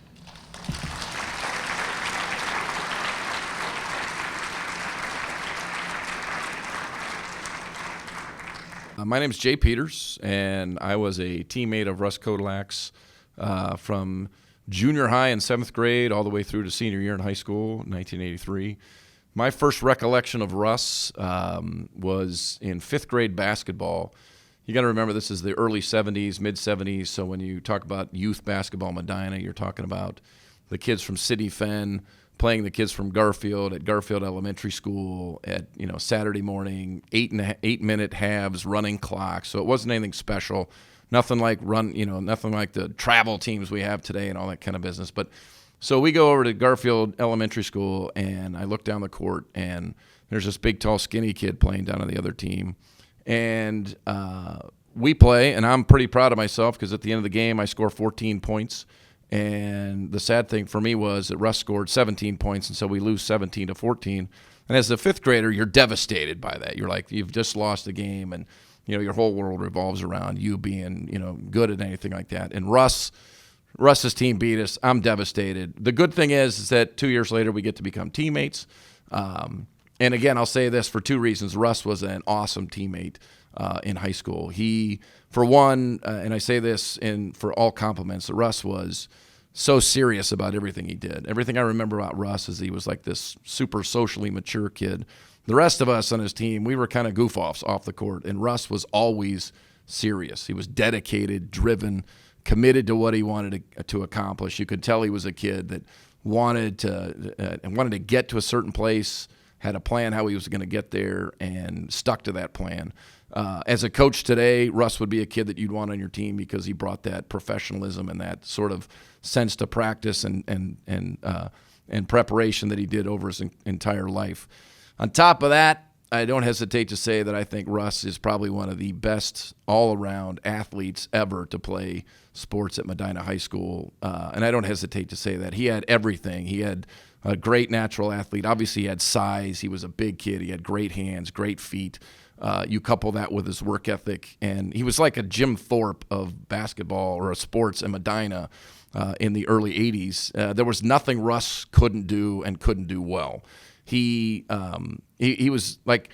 My name is Jay Peters, and I was a teammate of Russ Kodalak's from junior high and 7th grade all the way through to senior year in high school, 1983. My first recollection of Russ was in 5th grade basketball. You got to remember this is the early 70s, mid 70s, so when you talk about youth basketball in Medina, you're talking about the kids from City Fen playing the kids from Garfield at Garfield Elementary School at Saturday morning, 8-minute halves, running clocks. So it wasn't anything special. Nothing like nothing like the travel teams we have today and all that kind of business. But so we go over to Garfield Elementary School, and I look down the court, and there's this big, tall, skinny kid playing down on the other team. And we play, and I'm pretty proud of myself because at the end of the game, I score 14 points. And the sad thing for me was that Russ scored 17 points, and so we lose 17-14. And as a 5th grader, you're devastated by that. You're like, you've just lost a game, and your whole world revolves around you being, good at anything like that. And Russ's team beat us. I'm devastated. The good thing is that 2 years later we get to become teammates. And again, I'll say this for 2 reasons. Russ was an awesome teammate in high school. He, for one, and I say this for all compliments, that Russ was so serious about everything he did. Everything I remember about Russ is he was like this super socially mature kid. The rest of us on his team, we were kind of goof-offs off the court, and Russ was always serious. He was dedicated, driven, committed to what he wanted to accomplish. You could tell he was a kid that wanted to get to a certain place, had a plan how he was going to get there, and stuck to that plan. As a coach today, Russ would be a kid that you'd want on your team because he brought that professionalism and that sort of sense to practice and preparation that he did over his entire life. On top of that, I don't hesitate to say that I think Russ is probably one of the best all-around athletes ever to play sports at Medina High School, and I don't hesitate to say that. He had everything. He had a great natural athlete. Obviously, he had size. He was a big kid. He had great hands, great feet. You couple that with his work ethic, and he was like a Jim Thorpe of basketball or of sports in Medina. in the early 80s. There was nothing Russ couldn't do and couldn't do well. He was like,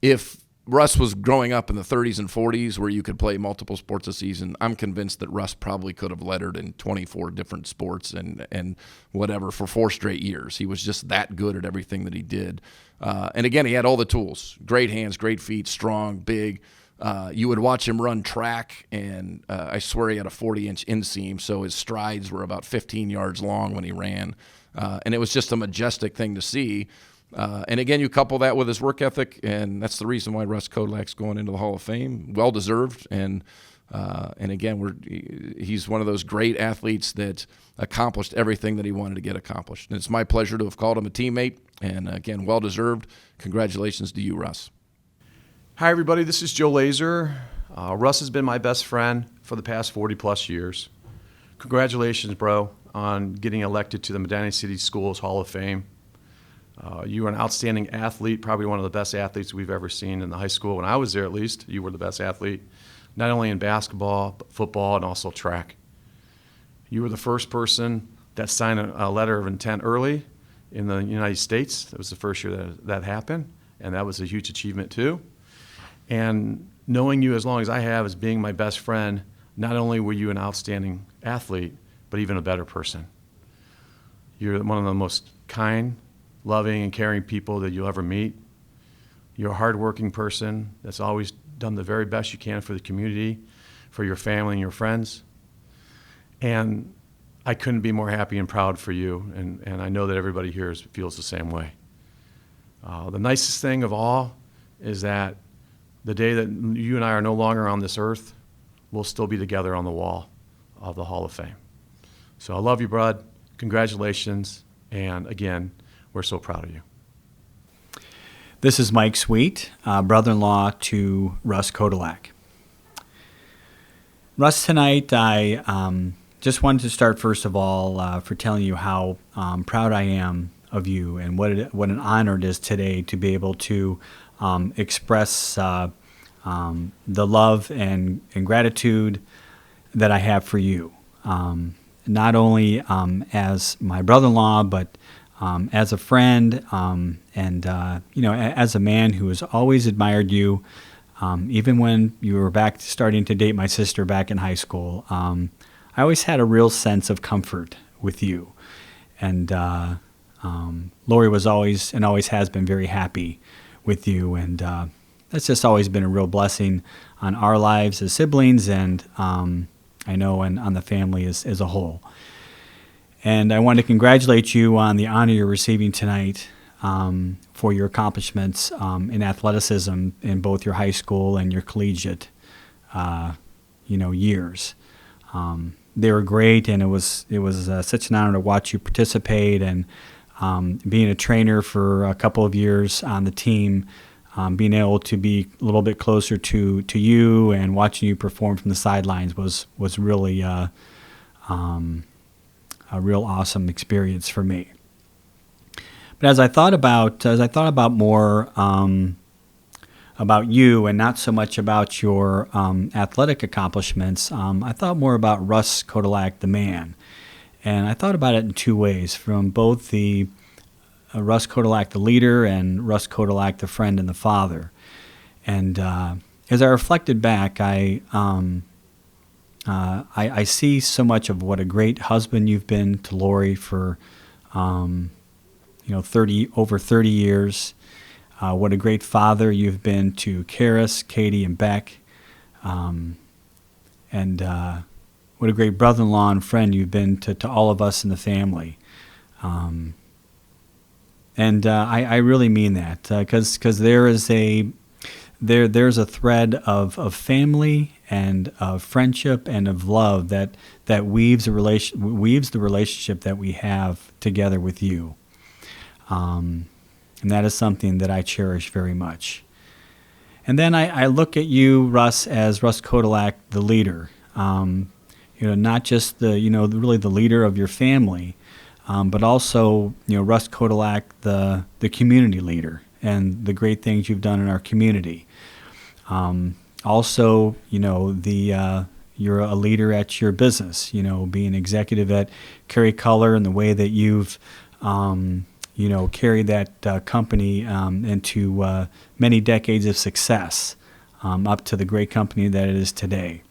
if Russ was growing up in the 30s and 40s where you could play multiple sports a season, I'm convinced that Russ probably could have lettered in 24 different sports and whatever for 4 straight years. He was just that good at everything that he did. And again, he had all the tools: great hands, great feet, strong, big. You would watch him run track, and I swear he had a 40-inch inseam, so his strides were about 15 yards long when he ran. And it was just a majestic thing to see. And again, you couple that with his work ethic, and that's the reason why Russ Kodolak's going into the Hall of Fame. Well-deserved, and again, he's one of those great athletes that accomplished everything that he wanted to get accomplished. And it's my pleasure to have called him a teammate, and again, well-deserved. Congratulations to you, Russ. Hi, everybody. This is Joe Laser. Russ has been my best friend for the past 40-plus years. Congratulations, bro, on getting elected to the Medina City Schools Hall of Fame. You are an outstanding athlete, probably one of the best athletes we've ever seen in the high school. When I was there, at least, you were the best athlete, not only in basketball, but football, and also track. You were the first person that signed a letter of intent early in the United States. That was the first year that happened, and that was a huge achievement, too. And knowing you as long as I have as being my best friend, not only were you an outstanding athlete, but even a better person. You're one of the most kind, loving, and caring people that you'll ever meet. You're a hardworking person that's always done the very best you can for the community, for your family and your friends. And I couldn't be more happy and proud for you, and I know that everybody here feels the same way. The nicest thing of all is that the day that you and I are no longer on this earth, we'll still be together on the wall of the Hall of Fame. So I love you, bud. Congratulations. And again, we're so proud of you. This is Mike Sweet, brother-in-law to Russ Kodolak. Russ, tonight I just wanted to start first of all for telling you how proud I am of you and what an honor it is today to be able to express the love and gratitude that I have for you, not only as my brother-in-law, but as a friend, and as a man who has always admired you, even when you were back starting to date my sister back in high school. I always had a real sense of comfort with you, and Lori was always and always has been very happy with you, and that's just always been a real blessing on our lives as siblings, and I know and on the family as a whole. And I want to congratulate you on the honor you're receiving tonight for your accomplishments in athleticism in both your high school and your collegiate, years. They were great, and it was such an honor to watch you participate. And being a trainer for a couple of years on the team, being able to be a little bit closer to you and watching you perform from the sidelines was really a real awesome experience for me. But as I thought about more about you and not so much about your athletic accomplishments, I thought more about Russ Kodolak, the man. And I thought about it in two ways, from both the Russ Kodolak, the leader, and Russ Kodolak, the friend and the father. And as I reflected back, I see so much of what a great husband you've been to Lori for, over 30 years. What a great father you've been to Karis, Katie, and Beck. And what a great brother-in-law and friend you've been to all of us in the family. I really mean that, because there's a thread of family and of friendship and of love that weaves the relationship that we have together with you. And that is something that I cherish very much. And then I look at you, Russ, as Russ Kodolak, the leader. Not just really the leader of your family, but also, Russ Kodolak, the community leader, and the great things you've done in our community. Also, the you're a leader at your business, being executive at Kerry Color, and the way that you've, carried that company into many decades of success, up to the great company that it is today.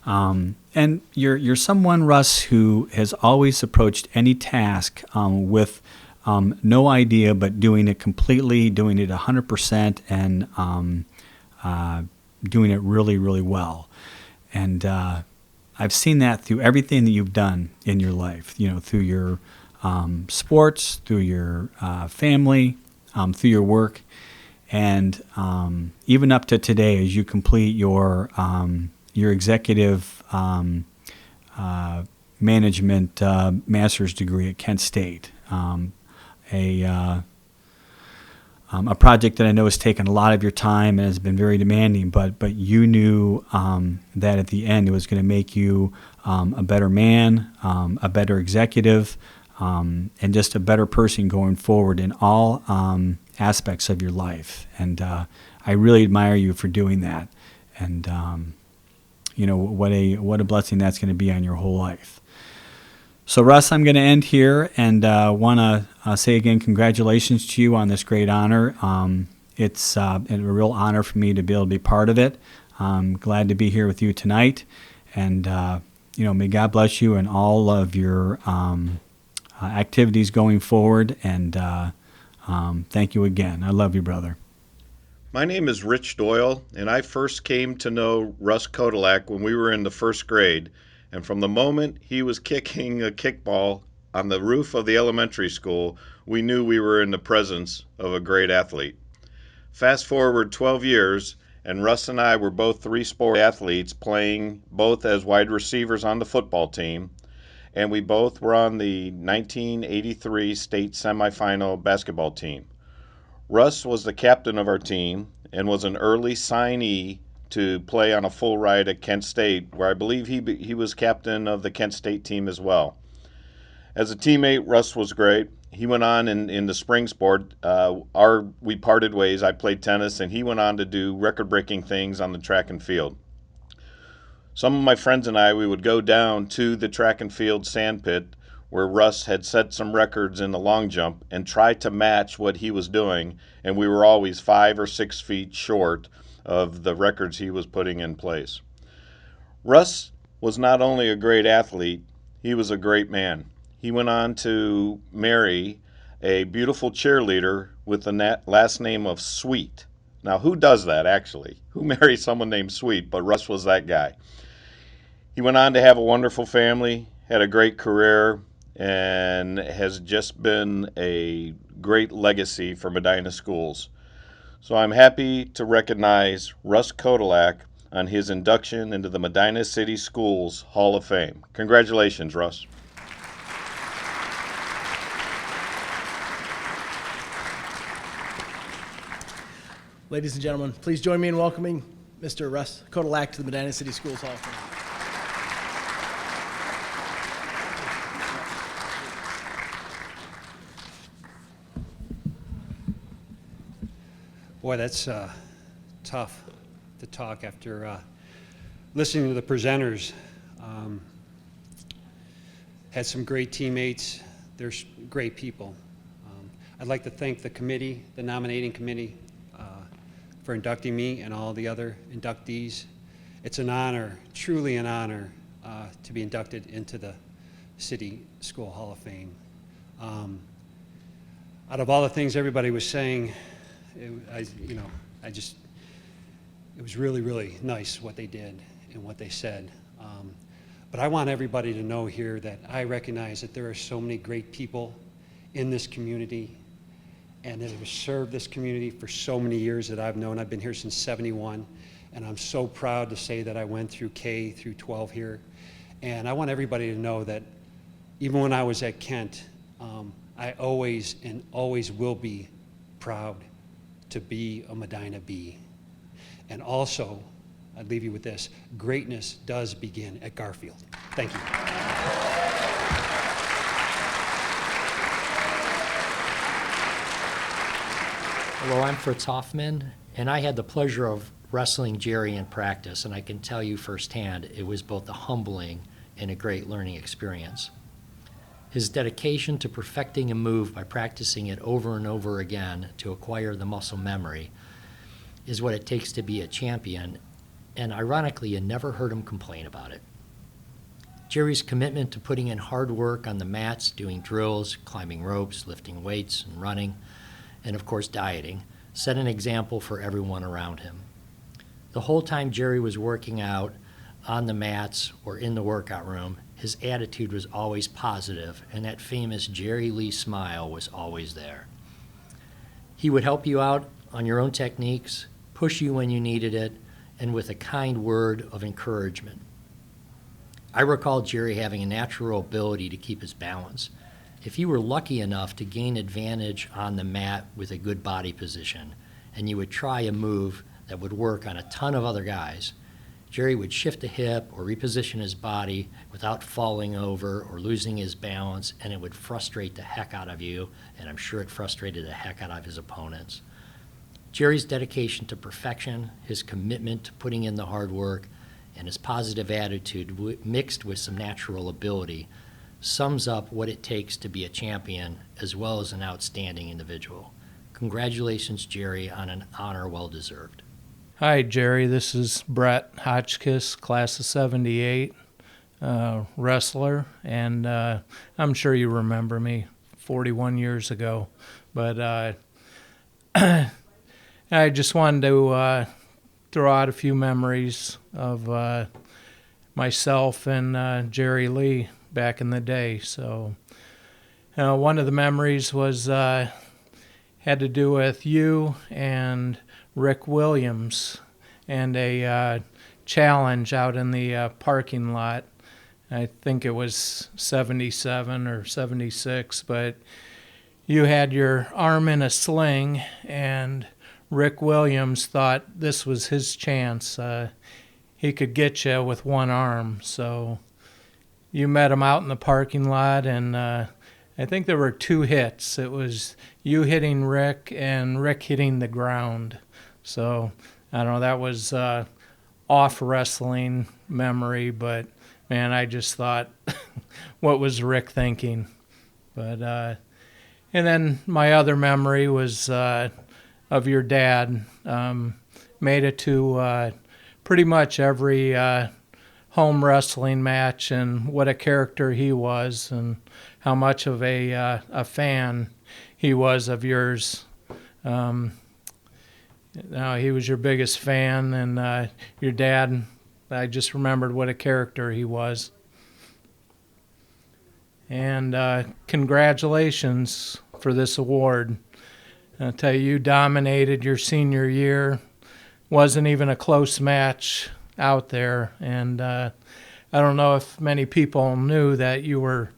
And you're someone, Russ, who has always approached any task with no idea, but doing it completely, doing it 100%, and doing it really, really well. And I've seen that through everything that you've done in your life, through your sports, through your family, through your work, and even up to today as you complete your executive management master's degree at Kent State. A project that I know has taken a lot of your time and has been very demanding, but you knew that at the end it was going to make you a better man, a better executive, and just a better person going forward in all aspects of your life. And I really admire you for doing that. And what a blessing that's going to be on your whole life. So, Russ, I'm going to end here and want to say again congratulations to you on this great honor. It's a real honor for me to be able to be part of it. I'm glad to be here with you tonight. And, may God bless you in all of your activities going forward. And thank you again. I love you, brother. My name is Rich Doyle, and I first came to know Russ Kodalak when we were in the first grade. And from the moment he was kicking a kickball on the roof of the elementary school, we knew we were in the presence of a great athlete. Fast forward 12 years, and Russ and I were both three-sport athletes, playing both as wide receivers on the football team, and we both were on the 1983 state semifinal basketball team. Russ was the captain of our team and was an early signee to play on a full ride at Kent State, where I believe he was captain of the Kent State team as well. As a teammate, Russ was great. He went on in the spring sport. We parted ways. I played tennis, and he went on to do record-breaking things on the track and field. Some of my friends and I, we would go down to the track and field sand pit where Russ had set some records in the long jump and try to match what he was doing, and we were always 5 or 6 feet short of the records he was putting in place. Russ was not only a great athlete, he was a great man. He went on to marry a beautiful cheerleader with the last name of Sweet. Now, who does that, actually? Who marries someone named Sweet? But Russ was that guy. He went on to have a wonderful family, had a great career, and has just been a great legacy for Medina schools. So I'm happy to recognize Russ Kodalak on his induction into the Medina City Schools Hall of Fame. Congratulations, Russ. Ladies and gentlemen, please join me in welcoming Mr. Russ Kodalak to the Medina City Schools Hall of Fame. Boy, that's tough to talk after listening to the presenters. Had some great teammates. They're great people. I'd like to thank the committee, the nominating committee, for inducting me and all the other inductees. It's an honor, truly an honor, to be inducted into the City School Hall of Fame. Out of all the things everybody was saying, it was really, really nice what they did and what they said. But I want everybody to know here that I recognize that there are so many great people in this community and that have served this community for so many years that I've known. I've been here since '71, and I'm so proud to say that I went through K through 12 here. And I want everybody to know that even when I was at Kent, I always and always will be proud to be a Medina Bee. And also, I'd leave you with this: greatness does begin at Garfield. Thank you. Hello, I'm Fritz Hoffman, and I had the pleasure of wrestling Jerry in practice, and I can tell you firsthand it was both a humbling and a great learning experience. His dedication to perfecting a move by practicing it over and over again to acquire the muscle memory is what it takes to be a champion, and ironically, you never heard him complain about it. Jerry's commitment to putting in hard work on the mats, doing drills, climbing ropes, lifting weights, and running, and of course dieting, set an example for everyone around him. The whole time Jerry was working out on the mats or in the workout room, his attitude was always positive, and that famous Jerry Lee smile was always there. He would help you out on your own techniques, push you when you needed it, and with a kind word of encouragement. I recall Jerry having a natural ability to keep his balance. If you were lucky enough to gain advantage on the mat with a good body position, and you would try a move that would work on a ton of other guys, Jerry would shift a hip or reposition his body without falling over or losing his balance, and it would frustrate the heck out of you, and I'm sure it frustrated the heck out of his opponents. Jerry's dedication to perfection, his commitment to putting in the hard work, and his positive attitude mixed with some natural ability sums up what it takes to be a champion as well as an outstanding individual. Congratulations, Jerry, on an honor well deserved. Hi, Jerry. This is Brett Hotchkiss, class of 78, wrestler, and I'm sure you remember me 41 years ago. But I just wanted to throw out a few memories of myself and Jerry Lee back in the day. So one of the memories was had to do with you and Rick Williams and a challenge out in the parking lot. I think it was 77 or 76, but you had your arm in a sling, and Rick Williams thought this was his chance. He could get you with one arm. So you met him out in the parking lot, and I think there were two hits. It was you hitting Rick and Rick hitting the ground. So, I don't know, that was off wrestling memory, but man, I just thought, what was Rick thinking? But, and then my other memory was of your dad. Made it to pretty much every home wrestling match, and what a character he was, and how much of a fan he was of yours. He was your biggest fan, and your dad, I just remembered what a character he was. And congratulations for this award. I'll tell you, you dominated your senior year. Wasn't even a close match out there. And I don't know if many people knew that you were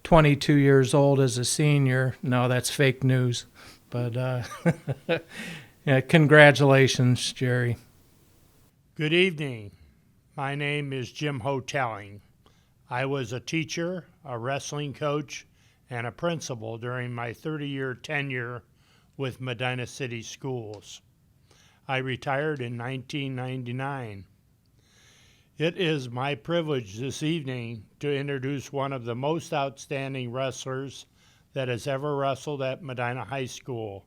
22 years old as a senior. No, that's fake news. But yeah, congratulations, Jerry. Good evening. My name is Jim Hotelling. I was a teacher, a wrestling coach, and a principal during my 30-year tenure with Medina City Schools. I retired in 1999. It is my privilege this evening to introduce one of the most outstanding wrestlers that has ever wrestled at Medina High School.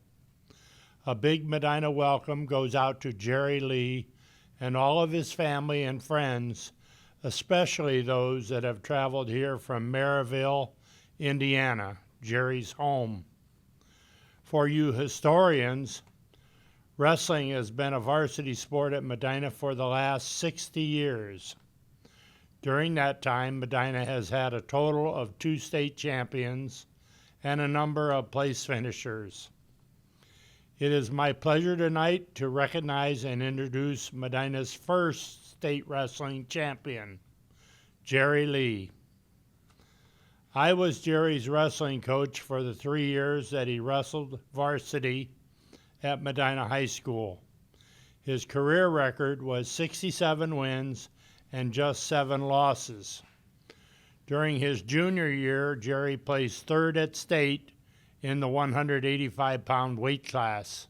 A big Medina welcome goes out to Jerry Lee and all of his family and friends, especially those that have traveled here from Maryville, Indiana, Jerry's home. For you historians, wrestling has been a varsity sport at Medina for the last 60 years. During that time, Medina has had a total of 2 state champions and a number of place finishers. It is my pleasure tonight to recognize and introduce Medina's first state wrestling champion, Jerry Lee. I was Jerry's wrestling coach for the 3 years that he wrestled varsity at Medina High School. His career record was 67 wins and just 7 losses. During his junior year, Jerry placed 3rd at state in the 185-pound weight class.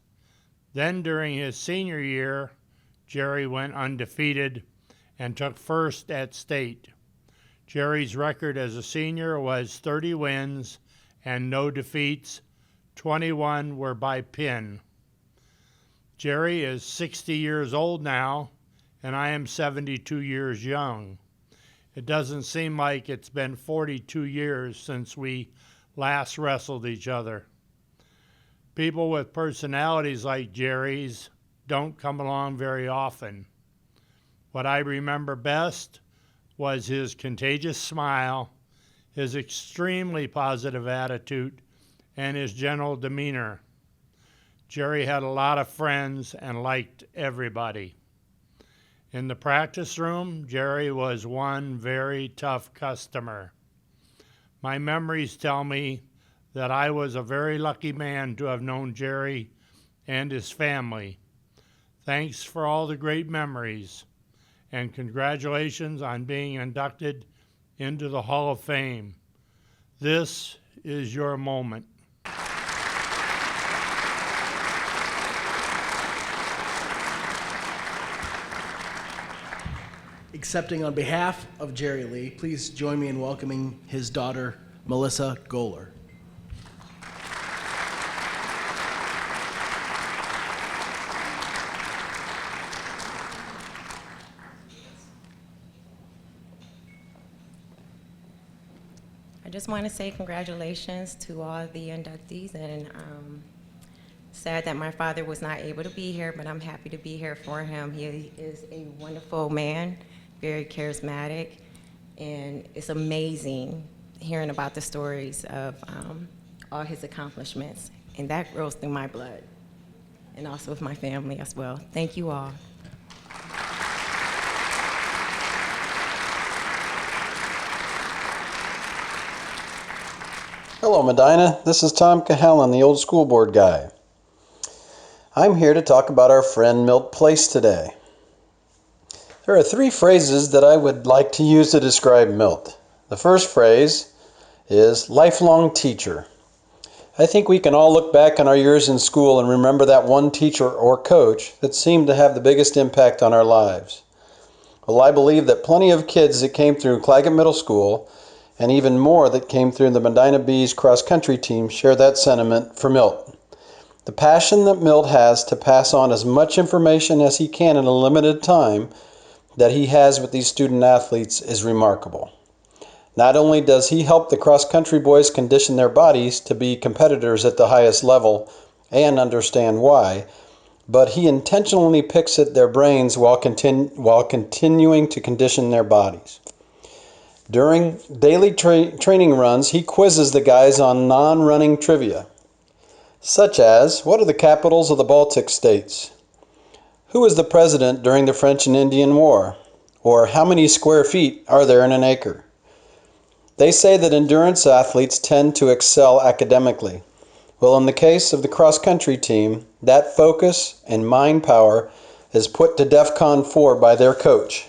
Then during his senior year, Jerry went undefeated and took first at state. Jerry's record as a senior was 30 wins and no defeats. 21 were by pin. Jerry is 60 years old now, and I am 72 years young. It doesn't seem like it's been 42 years since we last wrestled each other. People with personalities like Jerry's don't come along very often. What I remember best was his contagious smile, his extremely positive attitude, and his gentle demeanor. Jerry had a lot of friends and liked everybody. In the practice room, Jerry was one very tough customer. My memories tell me that I was a very lucky man to have known Jerry and his family. Thanks for all the great memories, and congratulations on being inducted into the Hall of Fame. This is your moment. Accepting on behalf of Jerry Lee, please join me in welcoming his daughter, Melissa Gohler. I just want to say congratulations to all the inductees, and sad that my father was not able to be here, but I'm happy to be here for him. He is a wonderful man, very charismatic, and it's amazing hearing about the stories of all his accomplishments, and that rolls through my blood, and also with my family as well. Thank you all. Hello, Medina. This is Tom Cahalan, the old school board guy. I'm here to talk about our friend Milt Place today. There are 3 phrases that I would like to use to describe Milt. The first phrase is lifelong teacher. I think we can all look back on our years in school and remember that one teacher or coach that seemed to have the biggest impact on our lives. Well, I believe that plenty of kids that came through Claggett Middle School and even more that came through the Medina Bees cross-country team share that sentiment for Milt. The passion that Milt has to pass on as much information as he can in a limited time that he has with these student athletes is remarkable. Not only does he help the cross-country boys condition their bodies to be competitors at the highest level and understand why, but he intentionally picks at their brains while continuing to condition their bodies. During daily training runs, he quizzes the guys on non-running trivia, such as, what are the capitals of the Baltic states? Who was the president during the French and Indian War? Or how many square feet are there in an acre? They say that endurance athletes tend to excel academically. Well, in the case of the cross-country team, that focus and mind power is put to DEFCON 4 by their coach.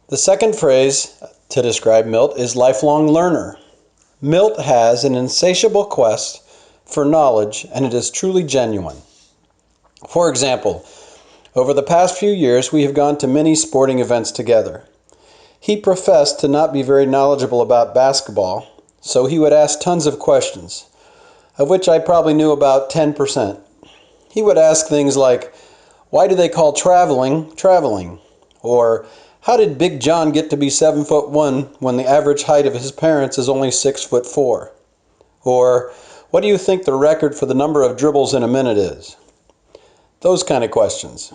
The second phrase to describe Milt is lifelong learner. Milt has an insatiable quest for knowledge, and it is truly genuine. For example, over the past few years, we have gone to many sporting events together. He professed to not be very knowledgeable about basketball, so he would ask tons of questions, of which I probably knew about 10%. He would ask things like, why do they call traveling, traveling? Or, how did Big John get to be 7'1" when the average height of his parents is only 6'4"? Or, what do you think the record for the number of dribbles in a minute is? Those kind of questions.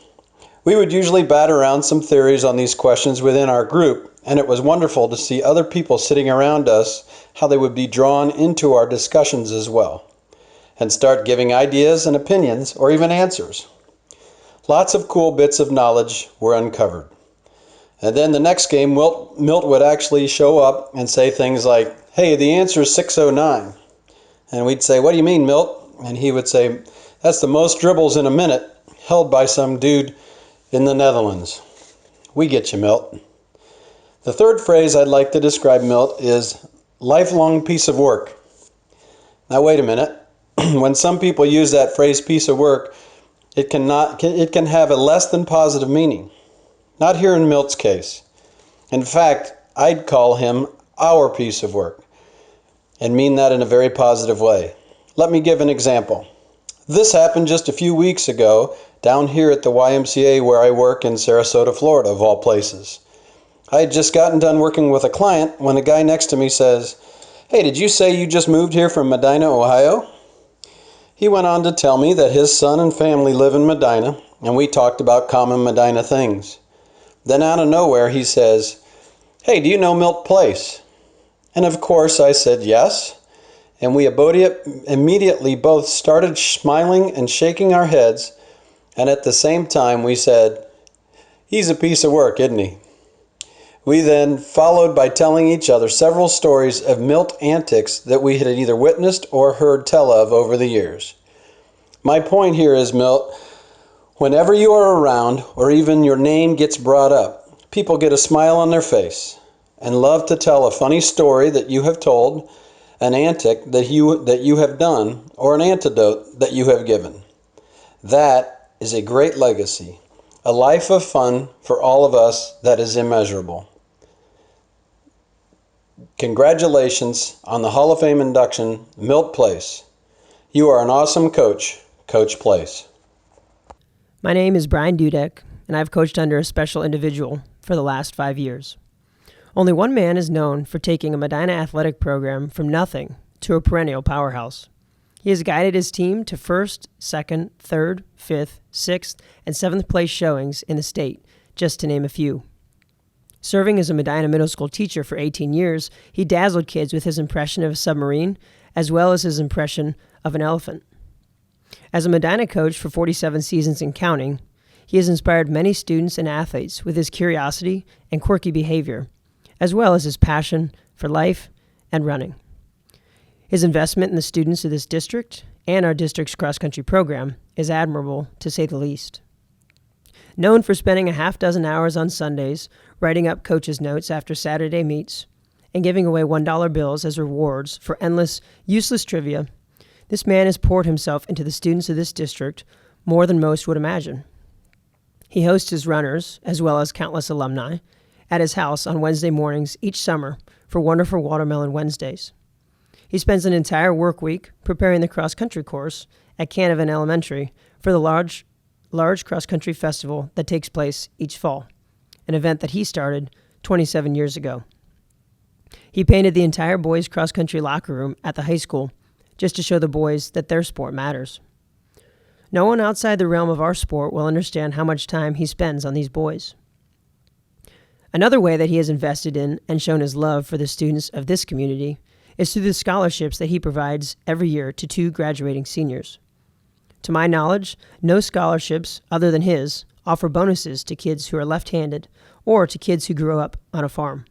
We would usually bat around some theories on these questions within our group, and it was wonderful to see other people sitting around us, how they would be drawn into our discussions as well, and start giving ideas and opinions, or even answers. Lots of cool bits of knowledge were uncovered. And then the next game, Milt would actually show up and say things like, hey, the answer is 609. And we'd say, what do you mean, Milt? And he would say, that's the most dribbles in a minute held by some dude in the Netherlands. We get you, Milt. The third phrase I'd like to describe Milt is lifelong piece of work. Now, wait a minute. When some people use that phrase piece of work, it can have a less than positive meaning. Not here in Milt's case. In fact, I'd call him our piece of work and mean that in a very positive way. Let me give an example. This happened just a few weeks ago down here at the YMCA where I work in Sarasota, Florida, of all places. I had just gotten done working with a client when a guy next to me says, "Hey, did you say you just moved here from Medina, Ohio?" He went on to tell me that his son and family live in Medina, and we talked about common Medina things. Then out of nowhere he says, "Hey, do you know Milt Place?" And of course I said yes, and we immediately both started smiling and shaking our heads, and at the same time we said, "He's a piece of work, isn't he?" We then followed by telling each other several stories of Milt antics that we had either witnessed or heard tell of over the years. My point here is, Milt, whenever you are around or even your name gets brought up, people get a smile on their face and love to tell a funny story that you have told, an antic that you have done, or an antidote that you have given. That is a great legacy, a life of fun for all of us that is immeasurable. Congratulations on the Hall of Fame induction, Milt Place. You are an awesome coach, Coach Place. My name is Brian Dudek, and I've coached under a special individual for the last 5 years. Only one man is known for taking a Medina athletic program from nothing to a perennial powerhouse. He has guided his team to first, second, third, fifth, sixth, and seventh place showings in the state, just to name a few. Serving as a Medina middle school teacher for 18 years, he dazzled kids with his impression of a submarine, as well as his impression of an elephant. As a Medina coach for 47 seasons and counting, he has inspired many students and athletes with his curiosity and quirky behavior, as well as his passion for life and running. His investment in the students of this district and our district's cross-country program is admirable, to say the least. Known for spending a half dozen hours on Sundays writing up coaches' notes after Saturday meets and giving away $1 bills as rewards for endless, useless trivia, this man has poured himself into the students of this district more than most would imagine. He hosts his runners, as well as countless alumni, at his house on Wednesday mornings each summer for Wonderful Watermelon Wednesdays. He spends an entire work week preparing the cross-country course at Canavan Elementary for the large cross-country festival that takes place each fall, an event that he started 27 years ago. He painted the entire boys' cross-country locker room at the high school just to show the boys that their sport matters. No one outside the realm of our sport will understand how much time he spends on these boys. Another way that he has invested in and shown his love for the students of this community is through the scholarships that he provides every year to 2 graduating seniors. To my knowledge, no scholarships other than his offer bonuses to kids who are left-handed or to kids who grew up on a farm.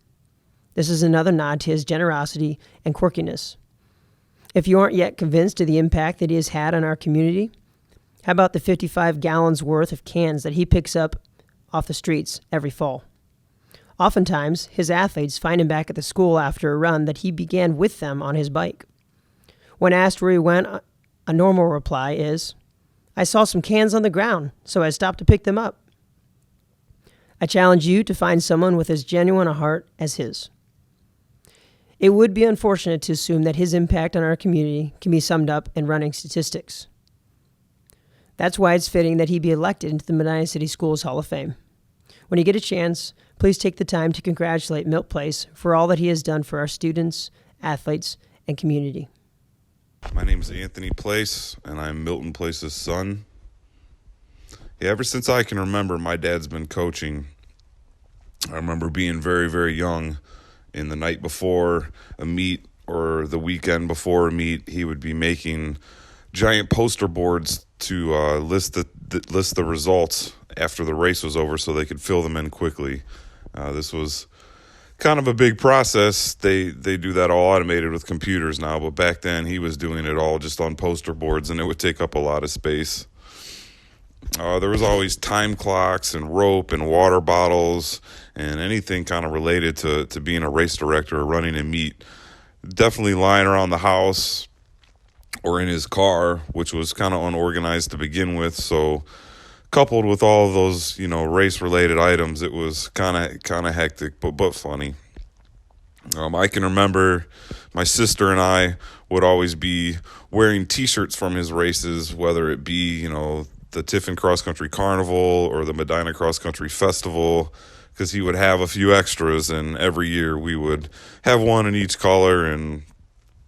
This is another nod to his generosity and quirkiness. If you aren't yet convinced of the impact that he has had on our community, how about the 55 gallons worth of cans that he picks up off the streets every fall? Oftentimes, his athletes find him back at the school after a run that he began with them on his bike. When asked where he went, a normal reply is, "I saw some cans on the ground, so I stopped to pick them up." I challenge you to find someone with as genuine a heart as his. It would be unfortunate to assume that his impact on our community can be summed up in running statistics. That's why it's fitting that he be elected into the Medina City Schools Hall of Fame. When you get a chance, please take the time to congratulate Milt Place for all that he has done for our students, athletes, and community. My name is Anthony Place, and I'm Milton Place's son. Yeah, ever since I can remember, my dad's been coaching. I remember being very, very young, and the night before a meet or the weekend before a meet, he would be making giant poster boards to list the results after the race was over so they could fill them in quickly. This was kind of a big process. They do that all automated with computers now, but back then he was doing it all just on poster boards, and it would take up a lot of space. There was always time clocks and rope and water bottles and anything kind of related to being a race director or running a meet. Definitely lying around the house. or in his car, which was kind of unorganized to begin with. So coupled with all of those, race related items, it was kind of hectic, but funny. I can remember my sister and I would always be wearing t-shirts from his races, whether it be, the Tiffin Cross Country Carnival or the Medina Cross Country Festival, because he would have a few extras, and every year we would have one in each color, and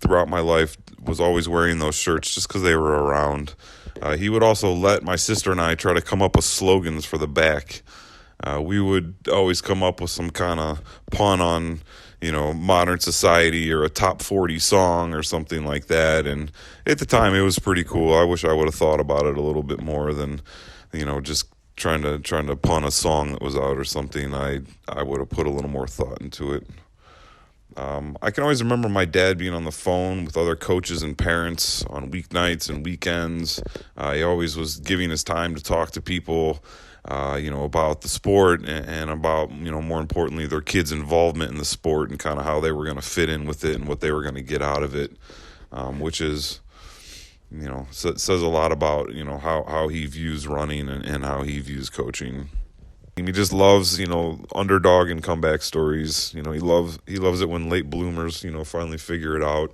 throughout my life was always wearing those shirts just because they were around. He would also let my sister and I try to come up with slogans for the back. We would always come up with some kind of pun on, modern society or a top 40 song or something like that. And at the time, it was pretty cool. I wish I would have thought about it a little bit more than, just trying to pun a song that was out or something. I would have put a little more thought into it. I can always remember my dad being on the phone with other coaches and parents on weeknights and weekends. He always was giving his time to talk to people, about the sport and about, more importantly, their kids' involvement in the sport and kind of how they were going to fit in with it and what they were going to get out of it, which is, says a lot about, how he views running and how he views coaching. He just loves, underdog and comeback stories. He loves it when late bloomers, finally figure it out.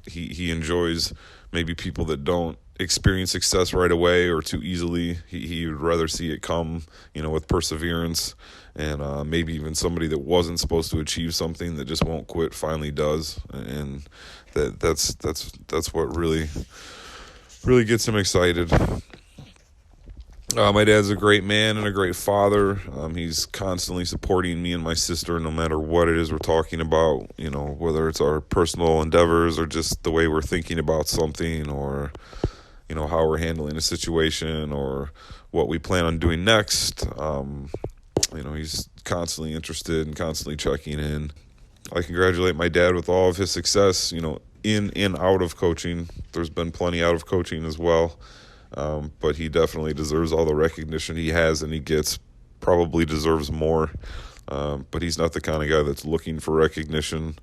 He enjoys maybe people that don't experience success right away or too easily. He would rather see it come, with perseverance, and maybe even somebody that wasn't supposed to achieve something that just won't quit finally does. And that's what really gets him excited. My dad's a great man and a great father. He's constantly supporting me and my sister no matter what it is we're talking about, whether it's our personal endeavors or just the way we're thinking about something, or, how we're handling a situation or what we plan on doing next. He's constantly interested and constantly checking in. I congratulate my dad with all of his success, in and out of coaching. There's been plenty out of coaching as well. But he definitely deserves all the recognition he has, and he gets, probably deserves more. But he's not the kind of guy that's looking for recognition.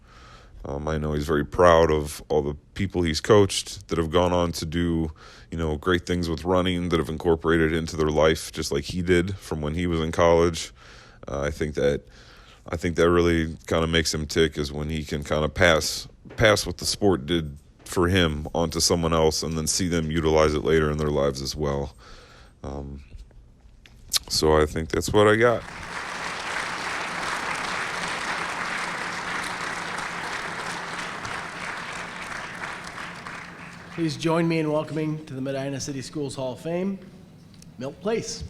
I know he's very proud of all the people he's coached that have gone on to do, great things with running, that have incorporated it into their life just like he did from when he was in college. I think that really kind of makes him tick, is when he can kind of pass what the sport did for him onto someone else and then see them utilize it later in their lives as well. So I think that's what I got. Please join me in welcoming to the Medina City Schools Hall of Fame, Milt Place.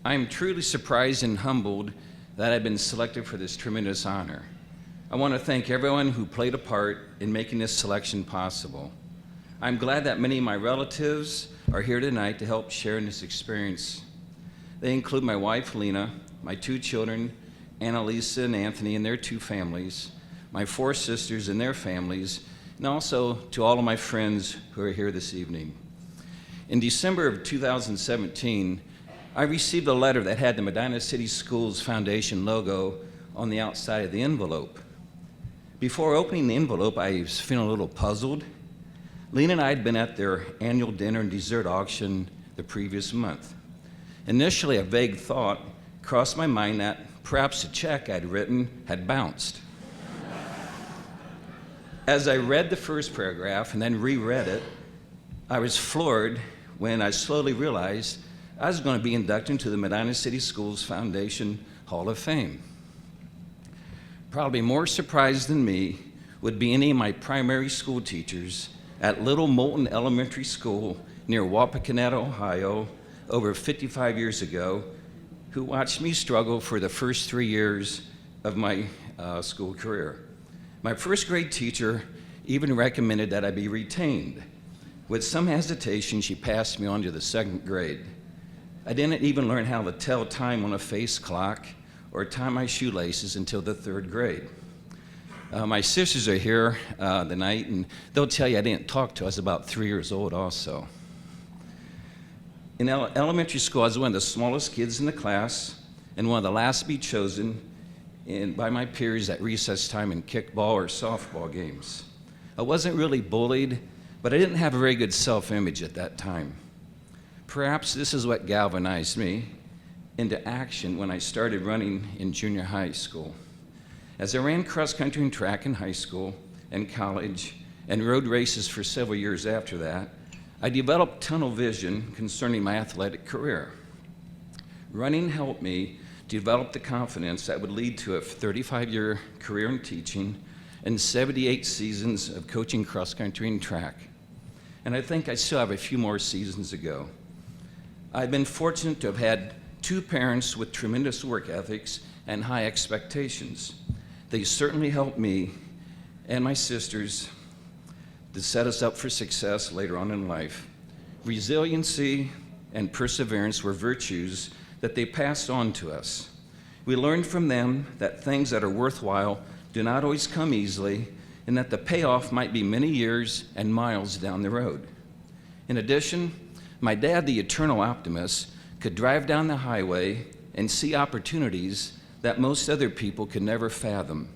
I am truly surprised and humbled that I've been selected for this tremendous honor. I want to thank everyone who played a part in making this selection possible. I'm glad that many of my relatives are here tonight to help share in this experience. They include my wife, Lena, my 2 children, Annalisa and Anthony and their 2 families, my 4 sisters and their families, and also to all of my friends who are here this evening. In December of 2017, I received a letter that had the Medina City Schools Foundation logo on the outside of the envelope. Before opening the envelope, I was feeling a little puzzled. Lena and I had been at their annual dinner and dessert auction the previous month. Initially, a vague thought crossed my mind that perhaps a check I'd written had bounced. As I read the first paragraph and then reread it, I was floored when I slowly realized I was going to be inducted into the Medina City Schools Foundation Hall of Fame. Probably more surprised than me would be any of my primary school teachers at Little Moulton Elementary School near Wapakoneta, Ohio, over 55 years ago, who watched me struggle for the first 3 years of my school career. My first grade teacher even recommended that I be retained. With some hesitation, she passed me on to the 2nd grade. I didn't even learn how to tell time on a face clock or tie my shoelaces until the 3rd grade. My sisters are here tonight, and they'll tell you I didn't talk till I was about 3 years old also. In elementary school, I was one of the smallest kids in the class and one of the last to be chosen by my peers at recess time in kickball or softball games. I wasn't really bullied, but I didn't have a very good self-image at that time. Perhaps this is what galvanized me into action when I started running in junior high school. As I ran cross-country and track in high school and college and rode races for several years after that, I developed tunnel vision concerning my athletic career. Running helped me develop the confidence that would lead to a 35-year career in teaching and 78 seasons of coaching cross-country and track. And I think I still have a few more seasons to go. I've been fortunate to have had two parents with tremendous work ethics and high expectations. They certainly helped me and my sisters to set us up for success later on in life. Resiliency and perseverance were virtues that they passed on to us. We learned from them that things that are worthwhile do not always come easily, and that the payoff might be many years and miles down the road. In addition, my dad, the eternal optimist, could drive down the highway and see opportunities that most other people could never fathom.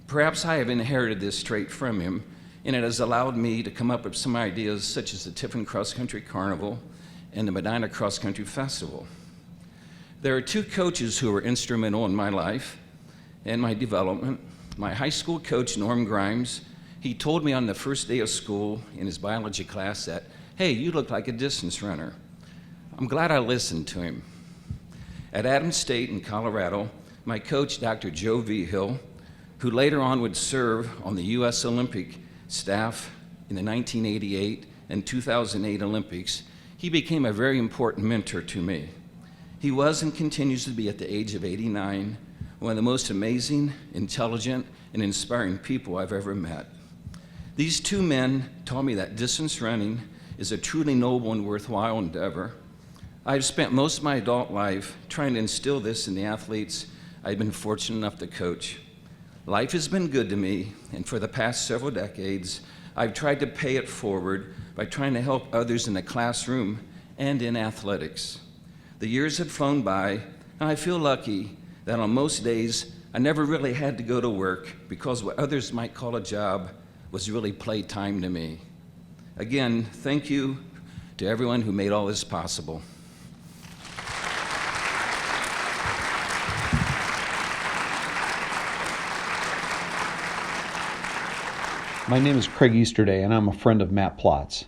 Perhaps I have inherited this trait from him, and it has allowed me to come up with some ideas such as the Tiffin Cross Country Carnival and the Medina Cross Country Festival. There are two coaches who were instrumental in my life and my development. My high school coach, Norm Grimes, he told me on the first day of school in his biology class that, "Hey, you look like a distance runner." I'm glad I listened to him. At Adams State in Colorado, my coach, Dr. Joe Vigil, who later on would serve on the U.S. Olympic staff in the 1988 and 2008 Olympics, he became a very important mentor to me. He was and continues to be, at the age of 89, one of the most amazing, intelligent, and inspiring people I've ever met. These two men taught me that distance running is a truly noble and worthwhile endeavor. I've spent most of my adult life trying to instill this in the athletes I've been fortunate enough to coach. Life has been good to me, and for the past several decades, I've tried to pay it forward by trying to help others in the classroom and in athletics. The years have flown by, and I feel lucky that on most days, I never really had to go to work because what others might call a job was really playtime to me. Again, thank you to everyone who made all this possible. My name is Craig Easterday, and I'm a friend of Matt Plotz.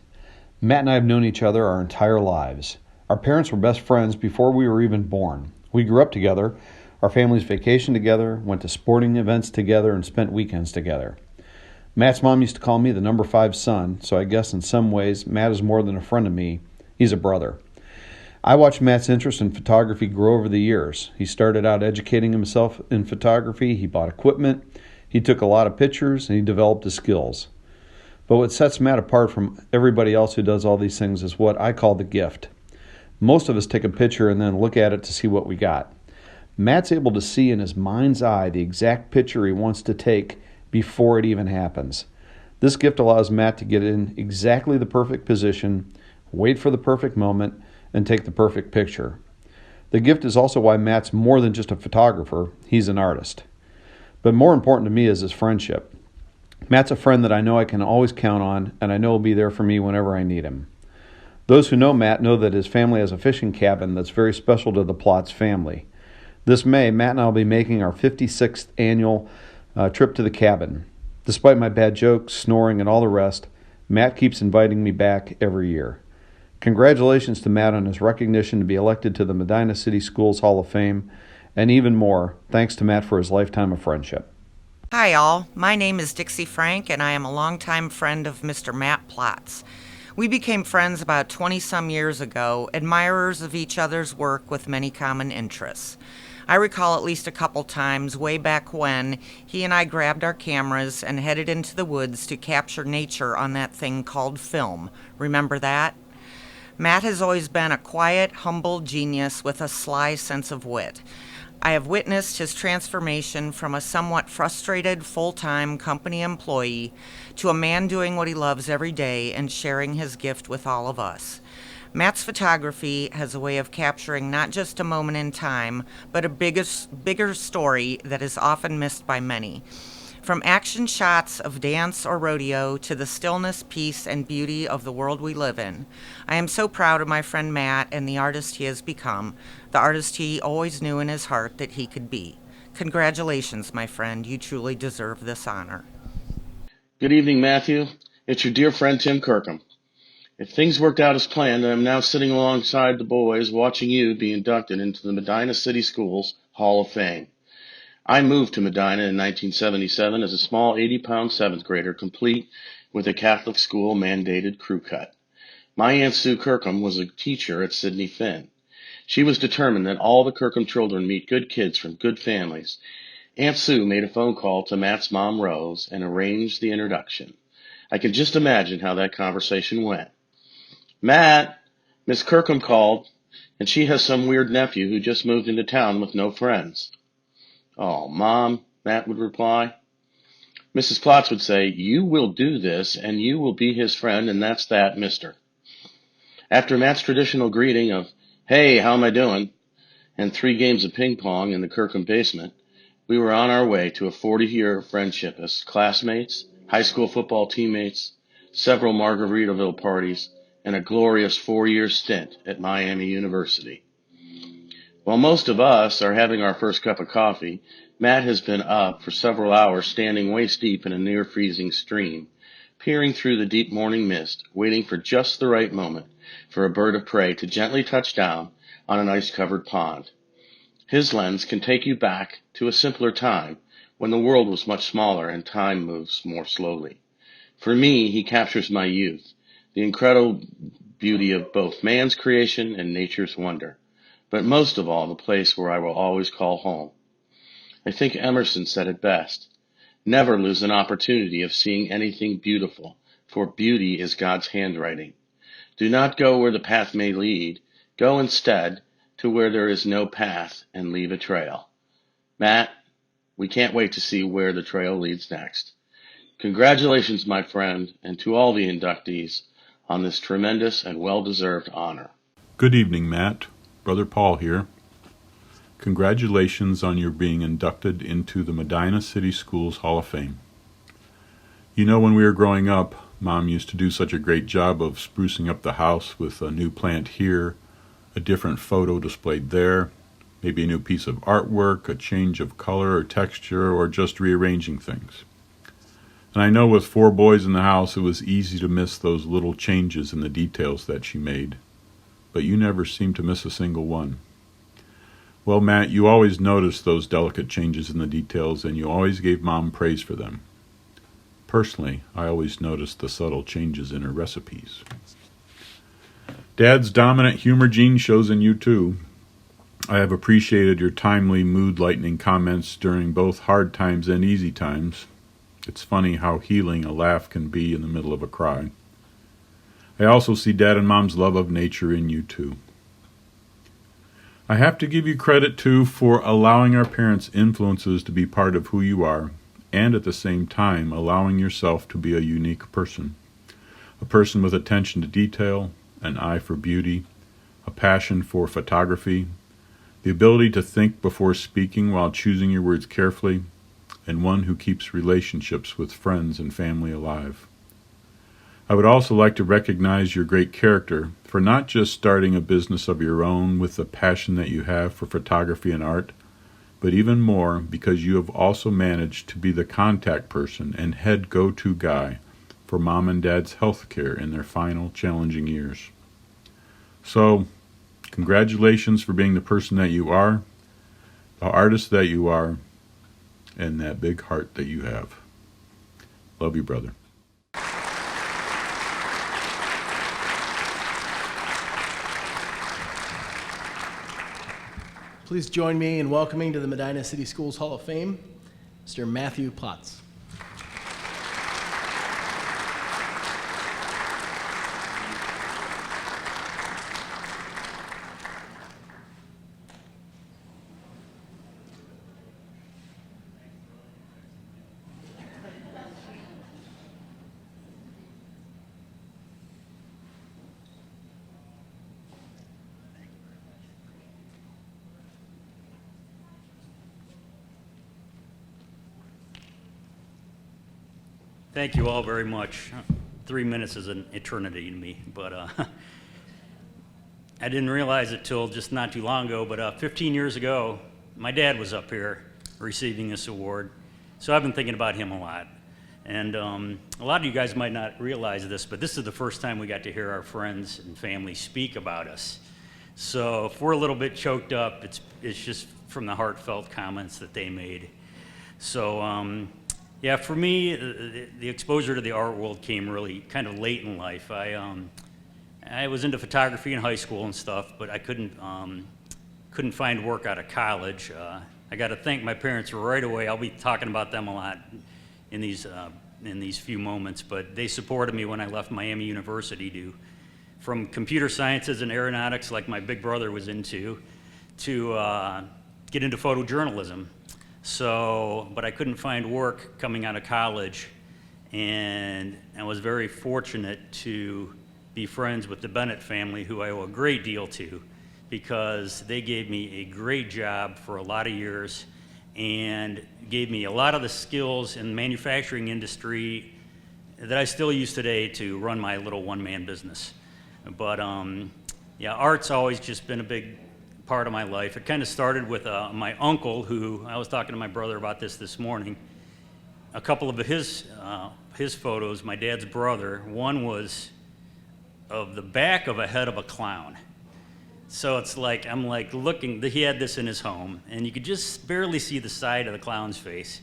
Matt and I have known each other our entire lives. Our parents were best friends before we were even born. We grew up together, our families vacationed together, went to sporting events together, and spent weekends together. Matt's mom used to call me the number 5 son, so I guess in some ways Matt is more than a friend to me. He's a brother. I watched Matt's interest in photography grow over the years. He started out educating himself in photography, he bought equipment, he took a lot of pictures, and he developed his skills. But what sets Matt apart from everybody else who does all these things is what I call the gift. Most of us take a picture and then look at it to see what we got. Matt's able to see in his mind's eye the exact picture he wants to take before it even happens. This gift allows Matt to get in exactly the perfect position, wait for the perfect moment, and take the perfect picture. The gift is also why Matt's more than just a photographer, he's an artist. But more important to me is his friendship. Matt's a friend that I know I can always count on, and I know will be there for me whenever I need him. Those who know Matt know that his family has a fishing cabin that's very special to the Plotz family. This May, Matt and I will be making our 56th annual trip to the cabin. Despite my bad jokes, snoring, and all the rest, Matt keeps inviting me back every year. Congratulations to Matt on his recognition to be elected to the Medina City Schools Hall of Fame, and even more, thanks to Matt for his lifetime of friendship. Hi all, my name is Dixie Frank and I am a longtime friend of Mr. Matt Plotz. We became friends about 20-some years ago, admirers of each other's work with many common interests. I recall at least a couple times way back when he and I grabbed our cameras and headed into the woods to capture nature on that thing called film. Remember that? Matt has always been a quiet, humble genius with a sly sense of wit. I have witnessed his transformation from a somewhat frustrated full-time company employee to a man doing what he loves every day and sharing his gift with all of us. Matt's photography has a way of capturing not just a moment in time, but a bigger story that is often missed by many. From action shots of dance or rodeo to the stillness, peace, and beauty of the world we live in, I am so proud of my friend Matt and the artist he has become, the artist he always knew in his heart that he could be. Congratulations, my friend. You truly deserve this honor. Good evening, Matthew. It's your dear friend Tim Kirkham. If things worked out as planned, I'm now sitting alongside the boys watching you be inducted into the Medina City Schools Hall of Fame. I moved to Medina in 1977 as a small 80-pound 7th grader, complete with a Catholic school mandated crew cut. My Aunt Sue Kirkham was a teacher at Sidney Finn. She was determined that all the Kirkham children meet good kids from good families. Aunt Sue made a phone call to Matt's mom, Rose, and arranged the introduction. I can just imagine how that conversation went. Matt, Miss Kirkham called, and she has some weird nephew who just moved into town with no friends. Oh, Mom, Matt would reply. Mrs. Plotz would say, you will do this, and you will be his friend, and that's that, mister. After Matt's traditional greeting of, hey, how am I doing, and 3 games of ping pong in the Kirkham basement, we were on our way to a 40-year friendship as classmates, high school football teammates, several Margaritaville parties, and a glorious 4-year stint at Miami University. While most of us are having our first cup of coffee, Matt has been up for several hours standing waist deep in a near-freezing stream, peering through the deep morning mist, waiting for just the right moment for a bird of prey to gently touch down on an ice-covered pond. His lens can take you back to a simpler time when the world was much smaller and time moves more slowly. For me, he captures my youth, the incredible beauty of both man's creation and nature's wonder, but most of all, the place where I will always call home. I think Emerson said it best. Never lose an opportunity of seeing anything beautiful, for beauty is God's handwriting. Do not go where the path may lead. Go instead to where there is no path and leave a trail. Matt, we can't wait to see where the trail leads next. Congratulations, my friend, and to all the inductees on this tremendous and well-deserved honor. Good evening, Matt. Brother Paul here. Congratulations on your being inducted into the Medina City Schools Hall of Fame. You know, when we were growing up, Mom used to do such a great job of sprucing up the house with a new plant here, a different photo displayed there, maybe a new piece of artwork, a change of color or texture, or just rearranging things. And I know with 4 boys in the house, it was easy to miss those little changes in the details that she made. But you never seemed to miss a single one. Well, Matt, you always noticed those delicate changes in the details, and you always gave Mom praise for them. Personally, I always noticed the subtle changes in her recipes. Dad's dominant humor gene shows in you, too. I have appreciated your timely, mood-lightening comments during both hard times and easy times. It's funny how healing a laugh can be in the middle of a cry. I also see Dad and Mom's love of nature in you, too. I have to give you credit, too, for allowing our parents' influences to be part of who you are, and at the same time allowing yourself to be a unique person. A person with attention to detail, an eye for beauty, a passion for photography, the ability to think before speaking while choosing your words carefully, and one who keeps relationships with friends and family alive. I would also like to recognize your great character for not just starting a business of your own with the passion that you have for photography and art, but even more because you have also managed to be the contact person and head go-to guy for Mom and Dad's health care in their final challenging years. So, congratulations for being the person that you are, the artist that you are, and that big heart that you have. Love you, brother. Please join me in welcoming to the Medina City Schools Hall of Fame, Mr. Matthew Plotz. Thank you all very much. 3 minutes is an eternity to me, but I didn't realize it till just not too long ago, but 15 years ago, my dad was up here receiving this award, so I've been thinking about him a lot. And a lot of you guys might not realize this, but this is the first time we got to hear our friends and family speak about us. So if we're a little bit choked up, it's just from the heartfelt comments that they made. So yeah, for me, the exposure to the art world came really kind of late in life. I was into photography in high school and stuff, but I couldn't find work out of college. I got to thank my parents right away. I'll be talking about them a lot in these few moments, but they supported me when I left Miami University from computer sciences and aeronautics, like my big brother was into, to get into photojournalism. So, but I couldn't find work coming out of college, and I was very fortunate to be friends with the Bennett family, who I owe a great deal to, because they gave me a great job for a lot of years and gave me a lot of the skills in the manufacturing industry that I still use today to run my little one-man business. But yeah, art's always just been a big part of my life. It kind of started with my uncle, who I was talking to my brother about this morning. A couple of his photos, my dad's brother, one was of the back of a head of a clown. So it's like, I'm like looking, he had this in his home, and you could just barely see the side of the clown's face.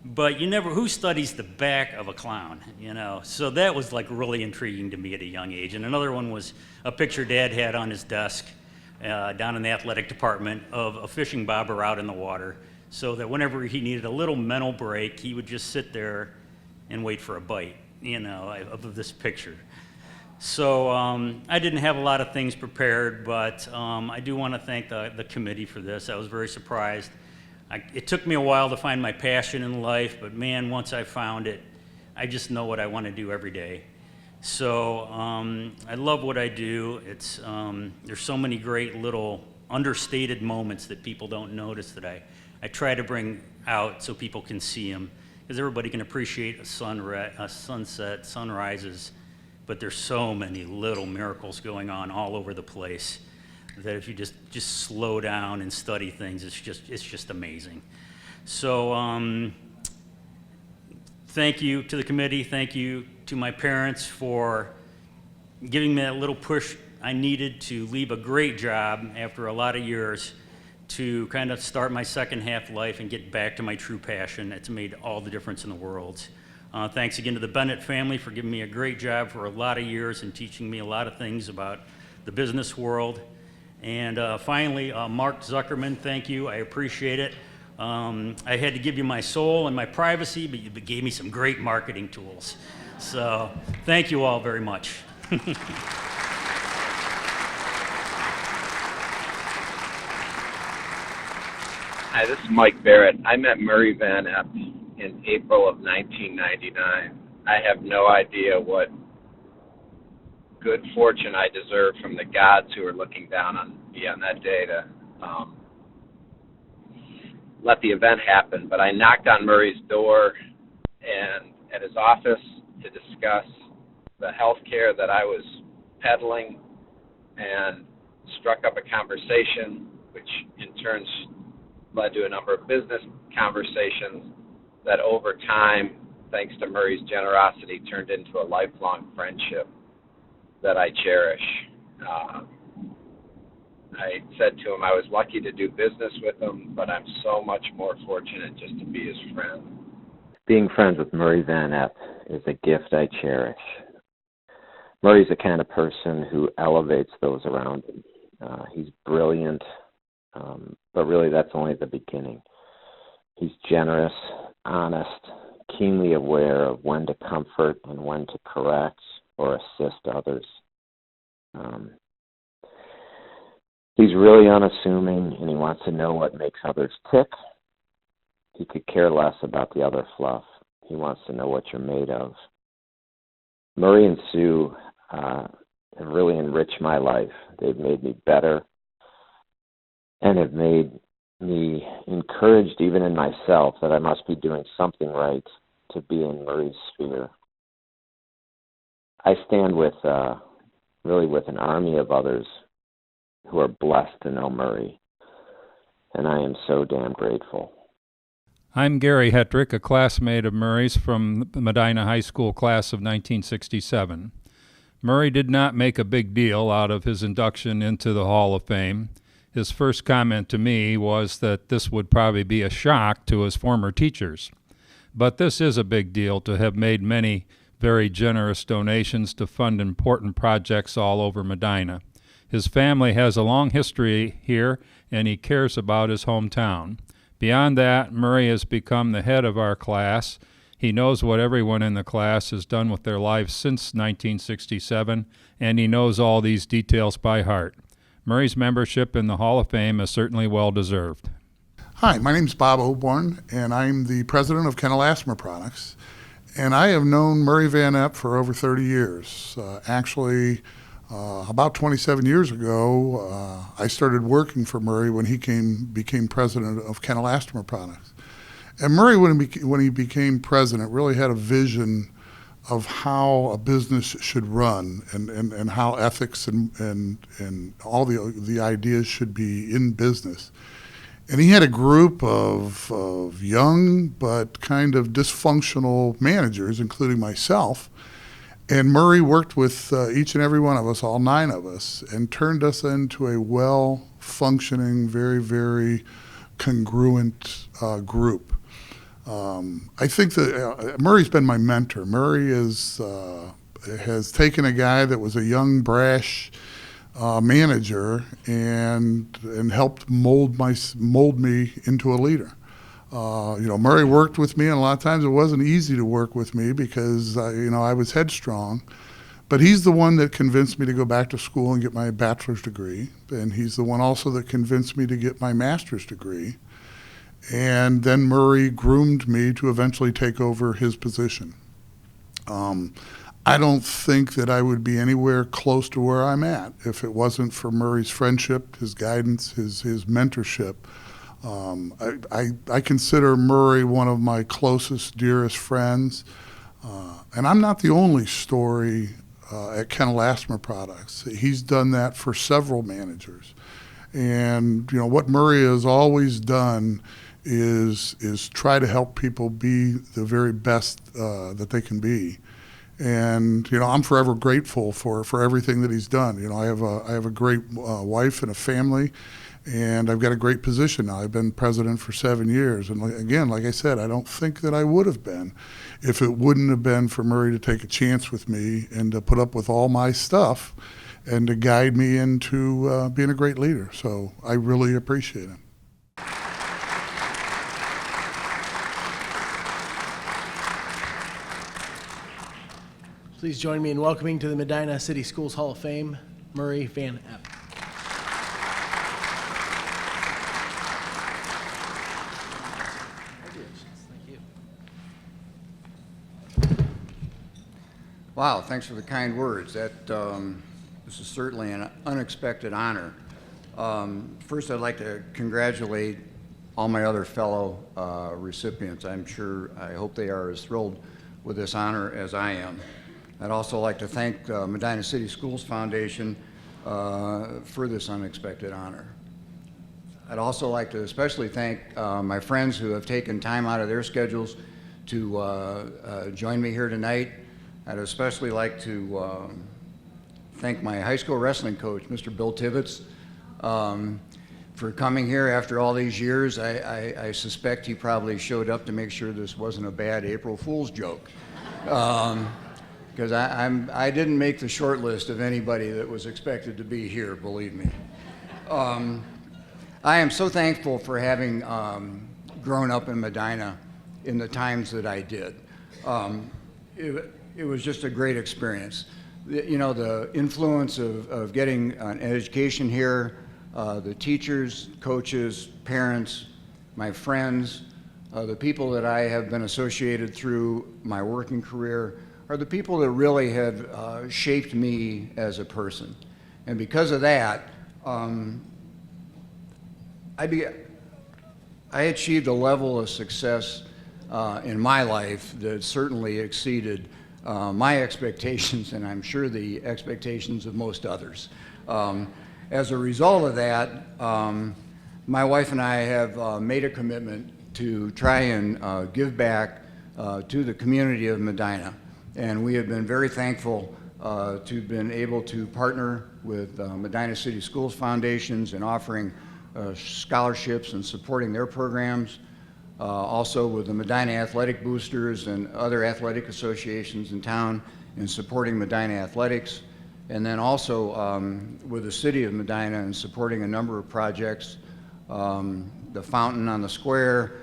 But who studies the back of a clown, you know? So that was like really intriguing to me at a young age. And another one was a picture Dad had on his desk down in the athletic department of a fishing bobber out in the water, so that whenever he needed a little mental break, he would just sit there and wait for a bite, you know, of this picture. So I didn't have a lot of things prepared, but I do want to thank the committee for this. I was very surprised. It took me a while to find my passion in life, but man, once I found it, I just know what I want to do every day. So I love what I do. There's so many great little understated moments that people don't notice that I try to bring out so people can see them, because everybody can appreciate a sunset, sunrises, but there's so many little miracles going on all over the place that if you just slow down and study things, it's just amazing. So thank you to the committee. Thank you to my parents for giving me that little push I needed to leave a great job after a lot of years to kind of start my second half life and get back to my true passion. It's made all the difference in the world. Thanks again to the Bennett family for giving me a great job for a lot of years and teaching me a lot of things about the business world. And finally, Mark Zuckerman, thank you. I appreciate it. I had to give you my soul and my privacy, but you gave me some great marketing tools. So thank you all very much. Hi, this is Mike Barrett. I met Murray Van Epp in April of 1999. I have no idea what good fortune I deserve from the gods who are looking down on me on that day to let the event happen. But I knocked on Murray's door and at his office to discuss the health care that I was peddling, and struck up a conversation, which in turn led to a number of business conversations that over time, thanks to Murray's generosity, turned into a lifelong friendship that I cherish. I said to him I was lucky to do business with him, but I'm so much more fortunate just to be his friend. Being friends with Murray Van Epp is a gift I cherish. Murray's the kind of person who elevates those around him. He's brilliant, but really that's only the beginning. He's generous, honest, keenly aware of when to comfort and when to correct or assist others. He's really unassuming, and he wants to know what makes others tick. He could care less about the other fluff. He wants to know what you're made of. Murray and Sue have really enriched my life. They've made me better and have made me encouraged even in myself that I must be doing something right to be in Murray's sphere. I stand with really with an army of others who are blessed to know Murray, and I am so damn grateful. I'm Gary Hetrick, a classmate of Murray's from the Medina High School class of 1967. Murray did not make a big deal out of his induction into the Hall of Fame. His first comment to me was that this would probably be a shock to his former teachers. But this is a big deal to have made many very generous donations to fund important projects all over Medina. His family has a long history here, and he cares about his hometown. Beyond that, Murray has become the head of our class. He knows what everyone in the class has done with their lives since 1967, and he knows all these details by heart. Murray's membership in the Hall of Fame is certainly well-deserved. Hi, my name's Bob Oborn, and I'm the president of Kennelasmer Products. And I have known Murray Van Epp for over 30 years. About 27 years ago, I started working for Murray when he became president of Kennelasmer Products. And Murray, when he became president, really had a vision of how a business should run and how ethics and all the ideas should be in business. And he had a group of young but kind of dysfunctional managers, including myself. And Murray worked with each and every one of us, all 9 of us, and turned us into a well-functioning, very, very congruent group. I think that Murray's been my mentor. Murray has taken a guy that was a young, brash manager and helped mold me into a leader. Murray worked with me, and a lot of times it wasn't easy to work with me because I was headstrong. But he's the one that convinced me to go back to school and get my bachelor's degree, and he's the one also that convinced me to get my master's degree. And then Murray groomed me to eventually take over his position. I don't think that I would be anywhere close to where I'm at if it wasn't for Murray's friendship, his guidance, his mentorship. I consider Murray one of my closest, dearest friends. And I'm not the only story at Kennelasmer Products. He's done that for several managers. And what Murray has always done is try to help people be the very best that they can be. And I'm forever grateful for everything that he's done. I have a great wife and a family, and I've got a great position now. I've been president for 7 years, and again, like I said, I don't think that I would have been if it wouldn't have been for Murray to take a chance with me and to put up with all my stuff and to guide me into being a great leader. So I really appreciate him. Please join me in welcoming to the Medina City Schools Hall of Fame, Murray Van Epp. Wow, thanks for the kind words. This is certainly an unexpected honor. First, I'd like to congratulate all my other fellow recipients. I hope they are as thrilled with this honor as I am. I'd also like to thank Medina City Schools Foundation for this unexpected honor. I'd also like to especially thank my friends who have taken time out of their schedules to join me here tonight. I'd especially like to thank my high school wrestling coach, Mr. Bill Tibbetts, for coming here after all these years. I suspect he probably showed up to make sure this wasn't a bad April Fool's joke. Because I didn't make the short list of anybody that was expected to be here, believe me. I am so thankful for having grown up in Medina in the times that I did. It was just a great experience. The influence of getting an education here, the teachers, coaches, parents, my friends, the people that I have been associated through my working career are the people that really have shaped me as a person. And because of that, I achieved a level of success in my life that certainly exceeded my expectations, and I'm sure the expectations of most others. As a result of that, my wife and I have made a commitment to try and give back to the community of Medina. And we have been very thankful to have been able to partner with Medina City Schools Foundations in offering scholarships and supporting their programs. Also with the Medina Athletic Boosters and other athletic associations in town in supporting Medina athletics. And then also with the city of Medina in supporting a number of projects, the fountain on the square,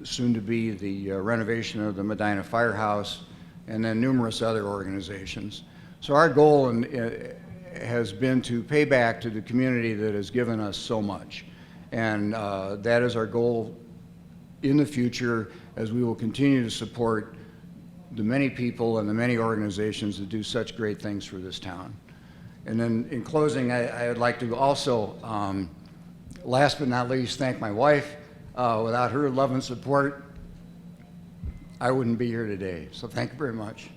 soon to be the renovation of the Medina Firehouse, and then numerous other organizations. So our goal has been to pay back to the community that has given us so much. And that is our goal in the future, as we will continue to support the many people and the many organizations that do such great things for this town. And then in closing, I would like to also, last but not least, thank my wife. Without her love and support, I wouldn't be here today. So thank you very much.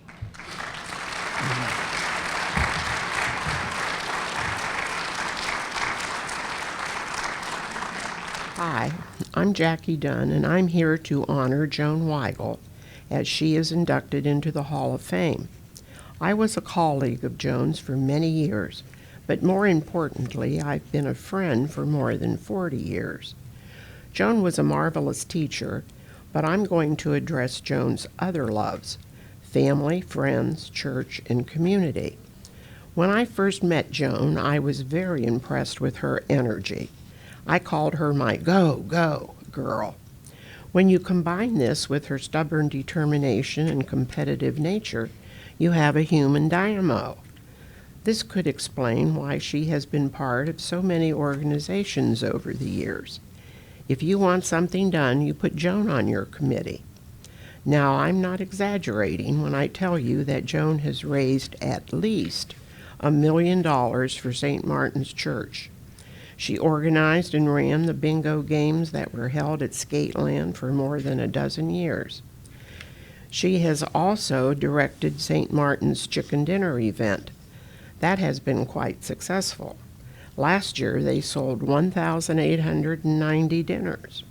Hi, I'm Jackie Dunn, and I'm here to honor Joan Weigel as she is inducted into the Hall of Fame. I was a colleague of Joan's for many years, but more importantly, I've been a friend for more than 40 years. Joan was a marvelous teacher, but I'm going to address Joan's other loves: family, friends, church, and community. When I first met Joan, I was very impressed with her energy. I called her my go girl. When you combine this with her stubborn determination and competitive nature, you have a human dynamo. This could explain why she has been part of so many organizations over the years. If you want something done, you put Joan on your committee. Now, I'm not exaggerating when I tell you that Joan has raised at least $1 million for St. Martin's Church. She organized and ran the bingo games that were held at Skateland for more than a dozen years. She has also directed St. Martin's Chicken Dinner event. That has been quite successful. Last year, they sold 1,890 dinners.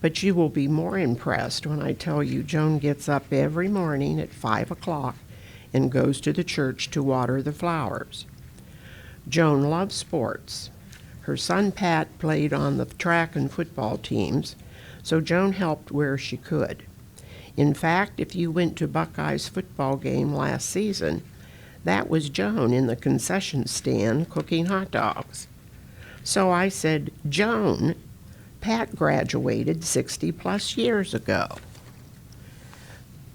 But you will be more impressed when I tell you Joan gets up every morning at 5 o'clock and goes to the church to water the flowers. Joan loves sports. Her son Pat played on the track and football teams, so Joan helped where she could. In fact, if you went to Buckeyes' football game last season, that was Joan in the concession stand cooking hot dogs. So I said, Joan, Pat graduated 60-plus years ago.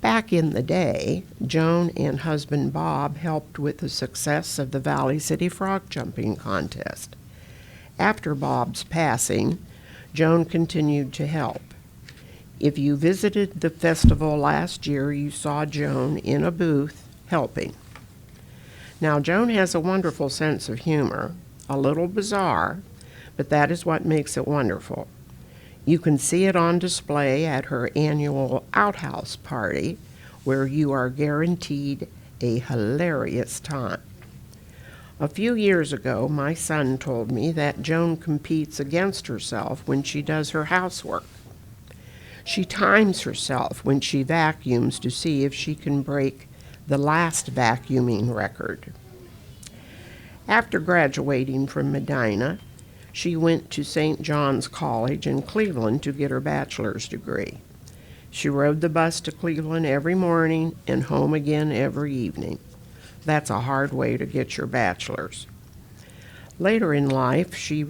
Back in the day, Joan and husband Bob helped with the success of the Valley City Frog Jumping Contest. After Bob's passing, Joan continued to help. If you visited the festival last year, you saw Joan in a booth helping. Now, Joan has a wonderful sense of humor, a little bizarre, but that is what makes it wonderful. You can see it on display at her annual outhouse party, where you are guaranteed a hilarious time. A few years ago, my son told me that Joan competes against herself when she does her housework. She times herself when she vacuums to see if she can break the last vacuuming record. After graduating from Medina, she went to St. John's College in Cleveland to get her bachelor's degree. She rode the bus to Cleveland every morning and home again every evening. That's a hard way to get your bachelor's. Later in life, she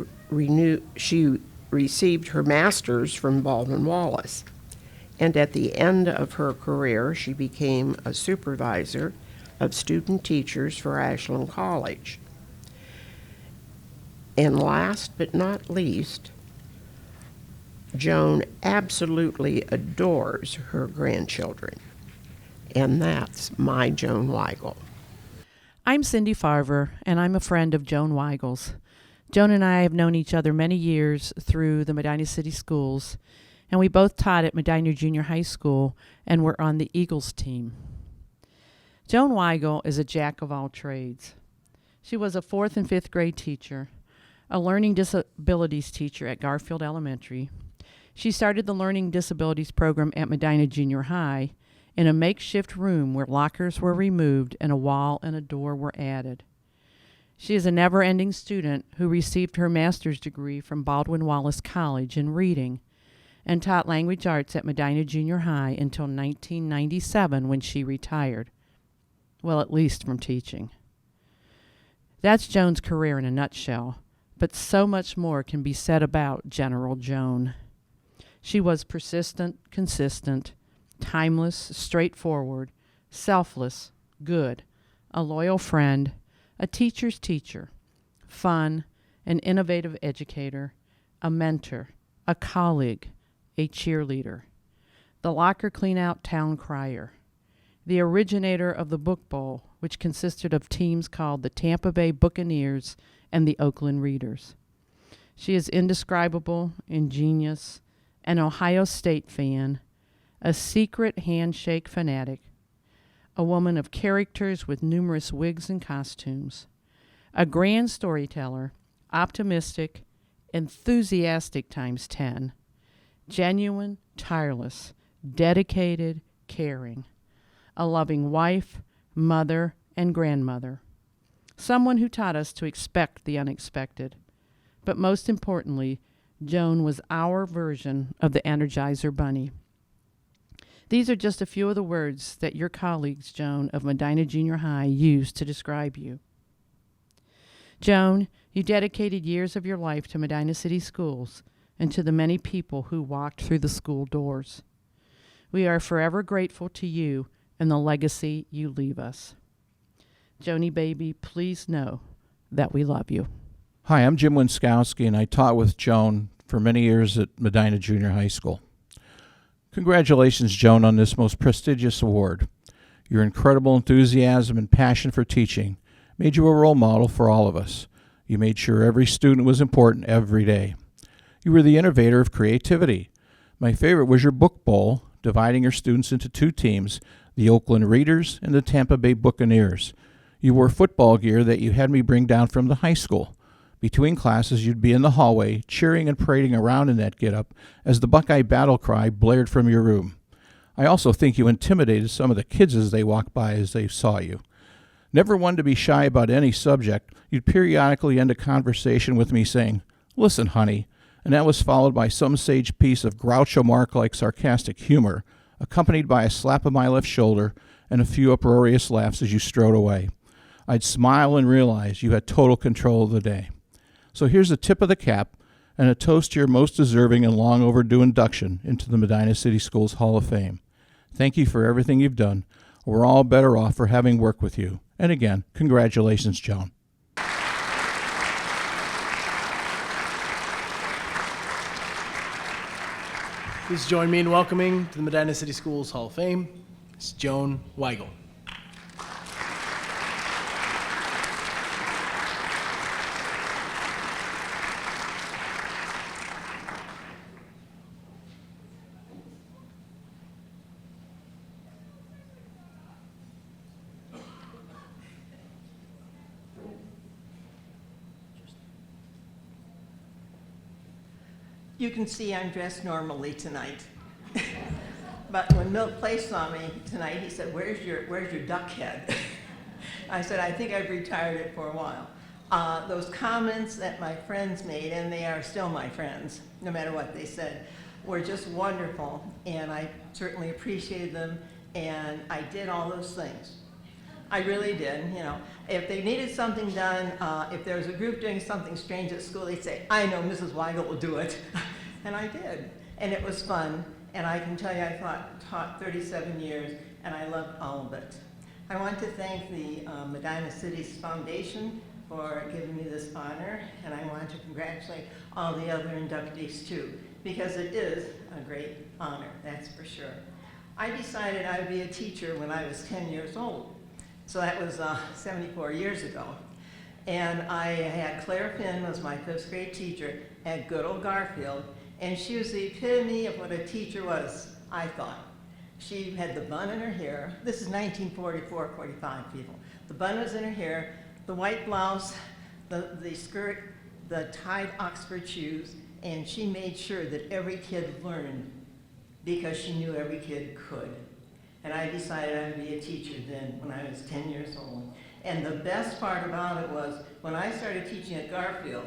received her master's from Baldwin Wallace, and at the end of her career, she became a supervisor of student teachers for Ashland College. And last but not least, Joan absolutely adores her grandchildren. And that's my Joan Weigel. I'm Cindy Farver, and I'm a friend of Joan Weigel's. Joan and I have known each other many years through the Medina City Schools, and we both taught at Medina Junior High School and were on the Eagles team. Joan Weigel is a jack of all trades. She was a 4th and 5th grade teacher, a learning disabilities teacher at Garfield Elementary. She started the learning disabilities program at Medina Junior High in a makeshift room where lockers were removed and a wall and a door were added. She is a never-ending student who received her master's degree from Baldwin Wallace College in reading and taught language arts at Medina Junior High until 1997 when she retired. Well, at least from teaching. That's Joan's career in a nutshell, but so much more can be said about General Joan. She was persistent, consistent, timeless, straightforward, selfless, good, a loyal friend, a teacher's teacher, fun, an innovative educator, a mentor, a colleague, a cheerleader, the locker clean-out town crier, the originator of the Book Bowl, which consisted of teams called the Tampa Bay Buccaneers and the Oakland Readers. She is indescribable, ingenious, an Ohio State fan, a secret handshake fanatic, a woman of characters with numerous wigs and costumes, a grand storyteller, optimistic, enthusiastic times 10, genuine, tireless, dedicated, caring, a loving wife, mother, and grandmother, someone who taught us to expect the unexpected. But most importantly, Joan was our version of the Energizer Bunny. These are just a few of the words that your colleagues, Joan, of Medina Junior High, used to describe you. Joan, you dedicated years of your life to Medina City Schools and to the many people who walked through the school doors. We are forever grateful to you and the legacy you leave us. Joni, baby, please know that we love you. Hi, I'm Jim Winskowski, and I taught with Joan for many years at Medina Junior High School. Congratulations, Joan, on this most prestigious award. Your incredible enthusiasm and passion for teaching made you a role model for all of us. You made sure every student was important every day. You were the innovator of creativity. My favorite was your book bowl, dividing your students into 2 teams, the Oakland Readers and the Tampa Bay Buccaneers. You wore football gear that you had me bring down from the high school. Between classes, you'd be in the hallway, cheering and parading around in that get-up as the Buckeye battle cry blared from your room. I also think you intimidated some of the kids as they walked by as they saw you. Never one to be shy about any subject, you'd periodically end a conversation with me saying, "Listen, honey," and that was followed by some sage piece of Groucho Marx-like sarcastic humor, accompanied by a slap of my left shoulder and a few uproarious laughs as you strode away. I'd smile and realize you had total control of the day. So here's a tip of the cap and a toast to your most deserving and long overdue induction into the Medina City Schools Hall of Fame. Thank you for everything you've done. We're all better off for having worked with you. And again, congratulations, Joan. Please join me in welcoming to the Medina City Schools Hall of Fame, Ms. Joan Weigel. You can see I'm dressed normally tonight. But when Milt Place saw me tonight, he said, where's your duck head? I said, I think I've retired it for a while. Those comments that my friends made, and they are still my friends, no matter what they said, were just wonderful, and I certainly appreciated them, and I did all those things. I really did, you know. If they needed something done, if there was a group doing something strange at school, they'd say, I know Mrs. Weigel will do it. And I did, and it was fun, and I can tell you I taught 37 years, and I loved all of it. I want to thank the Medina City's Foundation for giving me this honor, and I want to congratulate all the other inductees too, because it is a great honor, that's for sure. I decided I would be a teacher when I was 10 years old. So that was 74 years ago. And I had Claire Finn was my 5th grade teacher at good old Garfield, And she was the epitome of what a teacher was, I thought. She had the bun in her hair. This is 1944, 45, people. The bun was in her hair, the white blouse, the skirt, the tied Oxford shoes, and she made sure that every kid learned because she knew every kid could. And I decided I would be a teacher then when I was 10 years old. And the best part about it was when I started teaching at Garfield,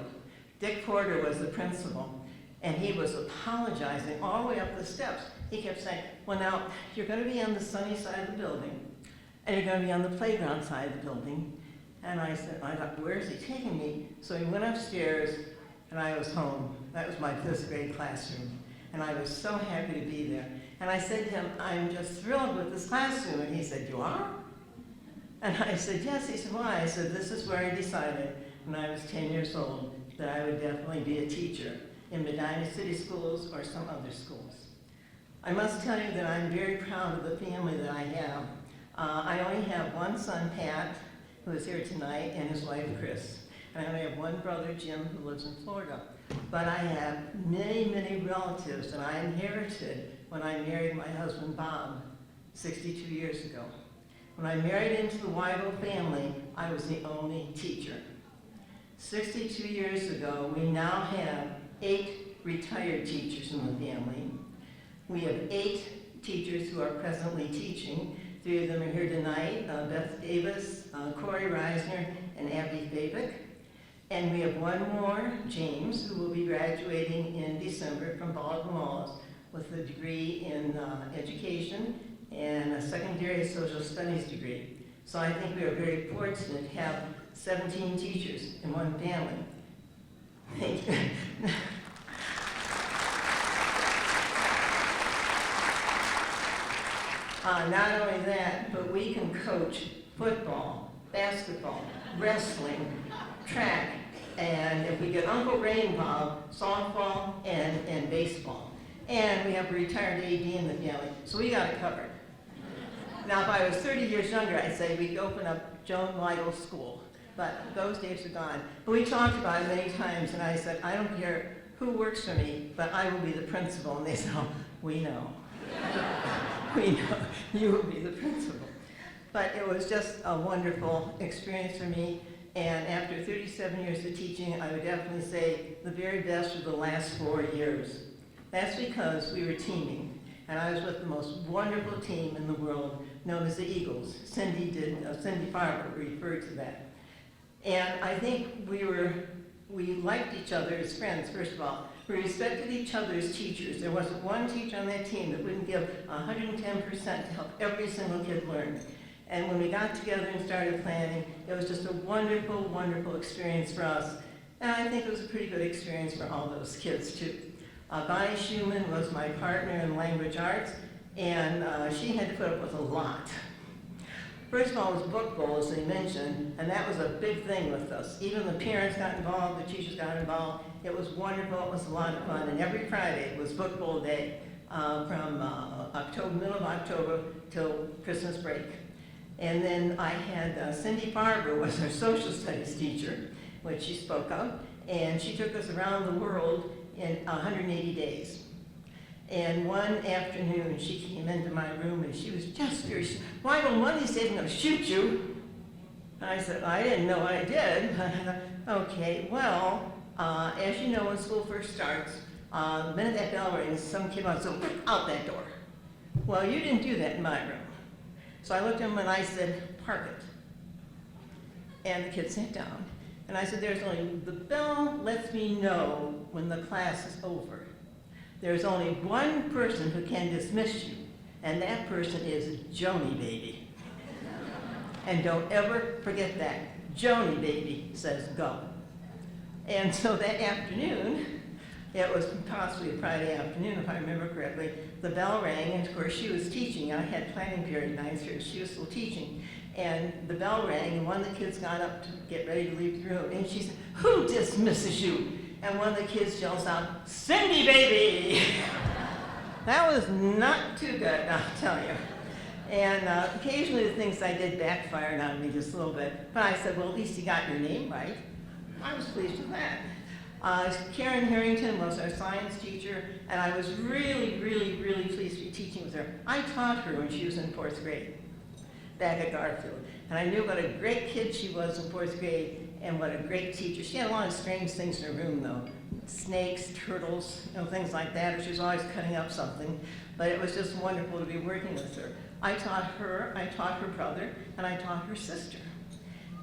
Dick Porter was the principal, and he was apologizing all the way up the steps. He kept saying, well now, you're gonna be on the sunny side of the building, and you're gonna be on the playground side of the building. And I said, I thought, where is he taking me? So he went upstairs, and I was home. That was my 5th grade classroom. And I was so happy to be there. And I said to him, I'm just thrilled with this classroom. And he said, you are? And I said, yes. He said, why? I said, this is where I decided when I was 10 years old that I would definitely be a teacher in Medina City Schools or some other schools. I must tell you that I'm very proud of the family that I have. I only have one son, Pat, who is here tonight, and his wife, Chris. And I only have one brother, Jim, who lives in Florida. But I have many, many relatives that I inherited when I married my husband, Bob, 62 years ago. When I married into the Weigel family, I was the only teacher. 62 years ago, we now have 8 retired teachers in the family. We have 8 teachers who are presently teaching. 3 of them are here tonight, Beth Davis, Corey Reisner, and Abby Fabic. And we have one more, James, who will be graduating in December from Baldwin Wallace with a degree in education and a secondary social studies degree. So I think we are very fortunate to have 17 teachers in one family. Thank you. Not only that, but we can coach football, basketball, wrestling, track, and if we get Uncle Ray involved, softball and baseball. And we have a retired AD in the family, so we got it covered. Now, if I was 30 years younger, I'd say we'd open up Joan Weigel School, but those days are gone. But we talked about it many times, and I said, I don't care who works for me, but I will be the principal. And they said, oh, we know. We know you will be the principal. But it was just a wonderful experience for me. And after 37 years of teaching, I would definitely say the very best of the last 4 years. That's because we were teaming. And I was with the most wonderful team in the world, known as the Eagles. Cindy Farber referred to that. And I think we liked each other as friends, first of all. We respected each other as teachers. There wasn't one teacher on that team that wouldn't give 110% to help every single kid learn. And when we got together and started planning, it was just a wonderful, wonderful experience for us. And I think it was a pretty good experience for all those kids, too. Bonnie Schumann was my partner in language arts, and she had to put up with a lot. First of all, it was book bowl, as they mentioned, and that was a big thing with us. Even the parents got involved, the teachers got involved. It was wonderful, it was a lot of fun, and every Friday was book bowl day from middle of October till Christmas break. And then I had Cindy Farber was our social studies teacher, which she spoke of, and she took us around the world in 180 days. And one afternoon, she came into my room and she was just furious. Why, well, one of these days I'm going to shoot you. And I said, I didn't know I did. Okay, well, as you know, when school first starts, the minute that bell rings, some kid wants to go out that door. Well, you didn't do that in my room. So I looked at him and I said, park it. And the kid sat down. And I said, the bell lets me know when the class is over. There's only one person who can dismiss you, and that person is Joni Baby. And don't ever forget that. Joni Baby says go. And so that afternoon, it was possibly a Friday afternoon, if I remember correctly, the bell rang, and of course she was teaching. I had planning period 9th year, she was still teaching. And the bell rang, and one of the kids got up to get ready to leave the room, and she said, who dismisses you? And one of the kids yells out, Cindy Baby! That was not too good, I'll tell you. And occasionally the things I did backfired on me just a little bit. But I said, well, at least you got your name right. I was pleased with that. Karen Harrington was our science teacher, and I was really, really, really pleased to be teaching with her. I taught her when she was in 4th grade, back at Garfield. And I knew what a great kid she was in 4th grade and what a great teacher. She had a lot of strange things in her room, though. Snakes, turtles, things like that, or she was always cutting up something. But it was just wonderful to be working with her. I taught her brother, and I taught her sister.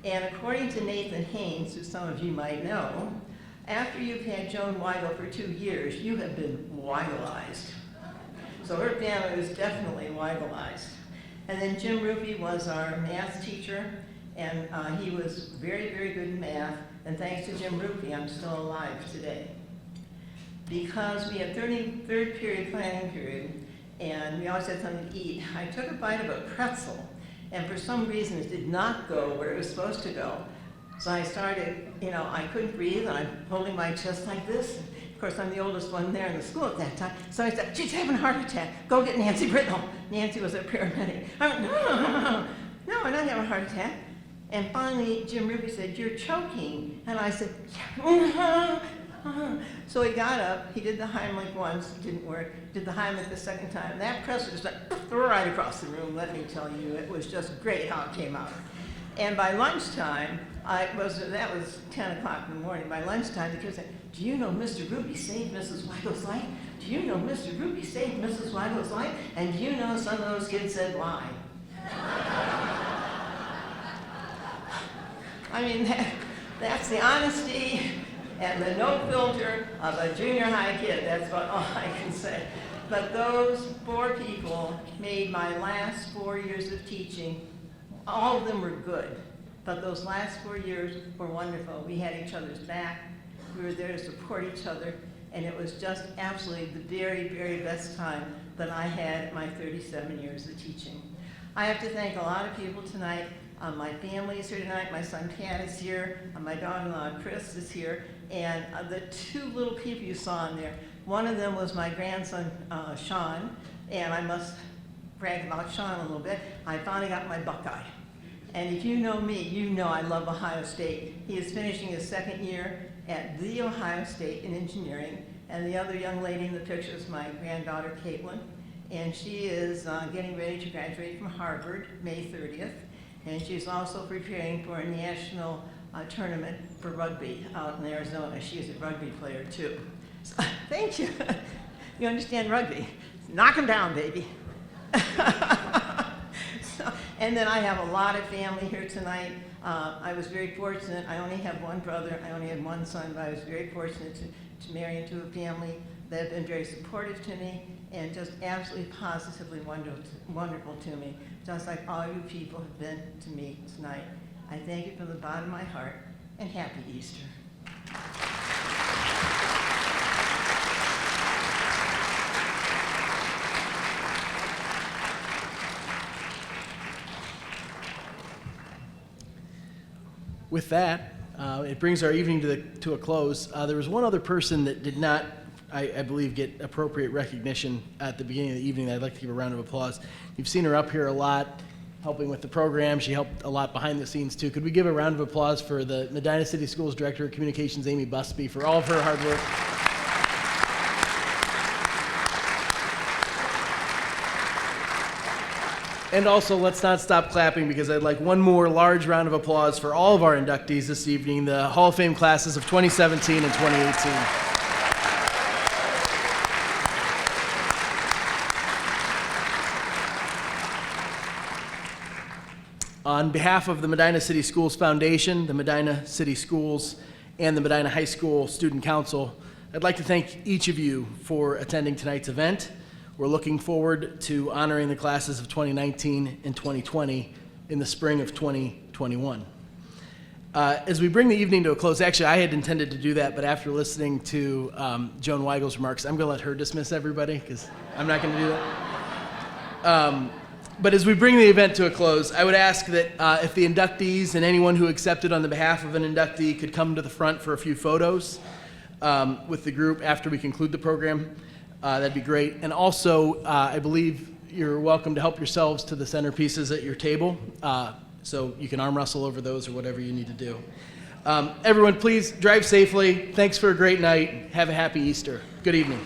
And according to Nathan Haynes, who some of you might know, after you've had Joan Weigel for 2 years, you have been Weigelized. So her family was definitely Weigelized. And then Jim Ruby was our math teacher, and he was very, very good in math. And thanks to Jim Ruby, I'm still alive today. Because we had third period planning period, and we always had something to eat, I took a bite of a pretzel, and for some reason it did not go where it was supposed to go. So I started, I couldn't breathe, and I'm holding my chest like this. Of course, I'm the oldest one there in the school at that time. So I said, she's having a heart attack. Go get Nancy Britnell. Nancy was a paramedic. I went, no, I'm not having a heart attack. And finally, Jim Ruby said, you're choking. And I said, yeah. So he got up, he did the Heimlich once, it didn't work, did the Heimlich the second time. That pretzel just went right across the room, let me tell you. It was just great how it came out. And by lunchtime, that was 10 o'clock in the morning. By lunchtime, the kids said, do you know Mr. Ruby saved Mrs. Weigel's life? Do you know Mr. Ruby saved Mrs. Weigel's life? And do you know some of those kids said, why? I mean, that's the honesty and the no filter of a junior high kid. That's all I can say. But those 4 people made my last 4 years of teaching. All of them were good, but those last 4 years were wonderful. We had each other's back. We were there to support each other, and it was just absolutely the very, very best time that I had my 37 years of teaching. I have to thank a lot of people tonight. My family is here tonight. My son Pat is here. My daughter-in-law Chris is here. And the 2 little people you saw in there, one of them was my grandson Sean, and I must brag about Sean a little bit. I finally got my Buckeye. And if you know me, you know I love Ohio State. He is finishing his 2nd year at The Ohio State in engineering. And the other young lady in the picture is my granddaughter, Caitlin. And she is getting ready to graduate from Harvard, May 30th. And she's also preparing for a national tournament for rugby out in Arizona. She is a rugby player, too. So, thank you. You understand rugby. Knock 'em down, baby. And then I have a lot of family here tonight. I was very fortunate. I only have one brother. I only had one son, but I was very fortunate to marry into a family that have been very supportive to me and just absolutely positively wonderful to me, just like all you people have been to me tonight. I thank you from the bottom of my heart, and happy Easter. With that, it brings our evening to a close. There was one other person that did not, I believe, get appropriate recognition at the beginning of the evening that I'd like to give a round of applause. You've seen her up here a lot, helping with the program. She helped a lot behind the scenes, too. Could we give a round of applause for the Medina City Schools Director of Communications, Amy Busby, for all of her hard work? And also, let's not stop clapping, because I'd like one more large round of applause for all of our inductees this evening, the Hall of Fame classes of 2017 and 2018. On behalf of the Medina City Schools Foundation, the Medina City Schools, and the Medina High School Student Council, I'd like to thank each of you for attending tonight's event. We're looking forward to honoring the classes of 2019 and 2020 in the spring of 2021. As we bring the evening to a close, actually I had intended to do that, but after listening to Joan Weigel's remarks, I'm going to let her dismiss everybody, because I'm not going to do that. But as we bring the event to a close, I would ask that if the inductees and anyone who accepted on the behalf of an inductee could come to the front for a few photos with the group after we conclude the program. That'd be great. And also, I believe you're welcome to help yourselves to the centerpieces at your table, so you can arm wrestle over those or whatever you need to do. Everyone, please drive safely. Thanks for a great night. Have a happy Easter. Good evening.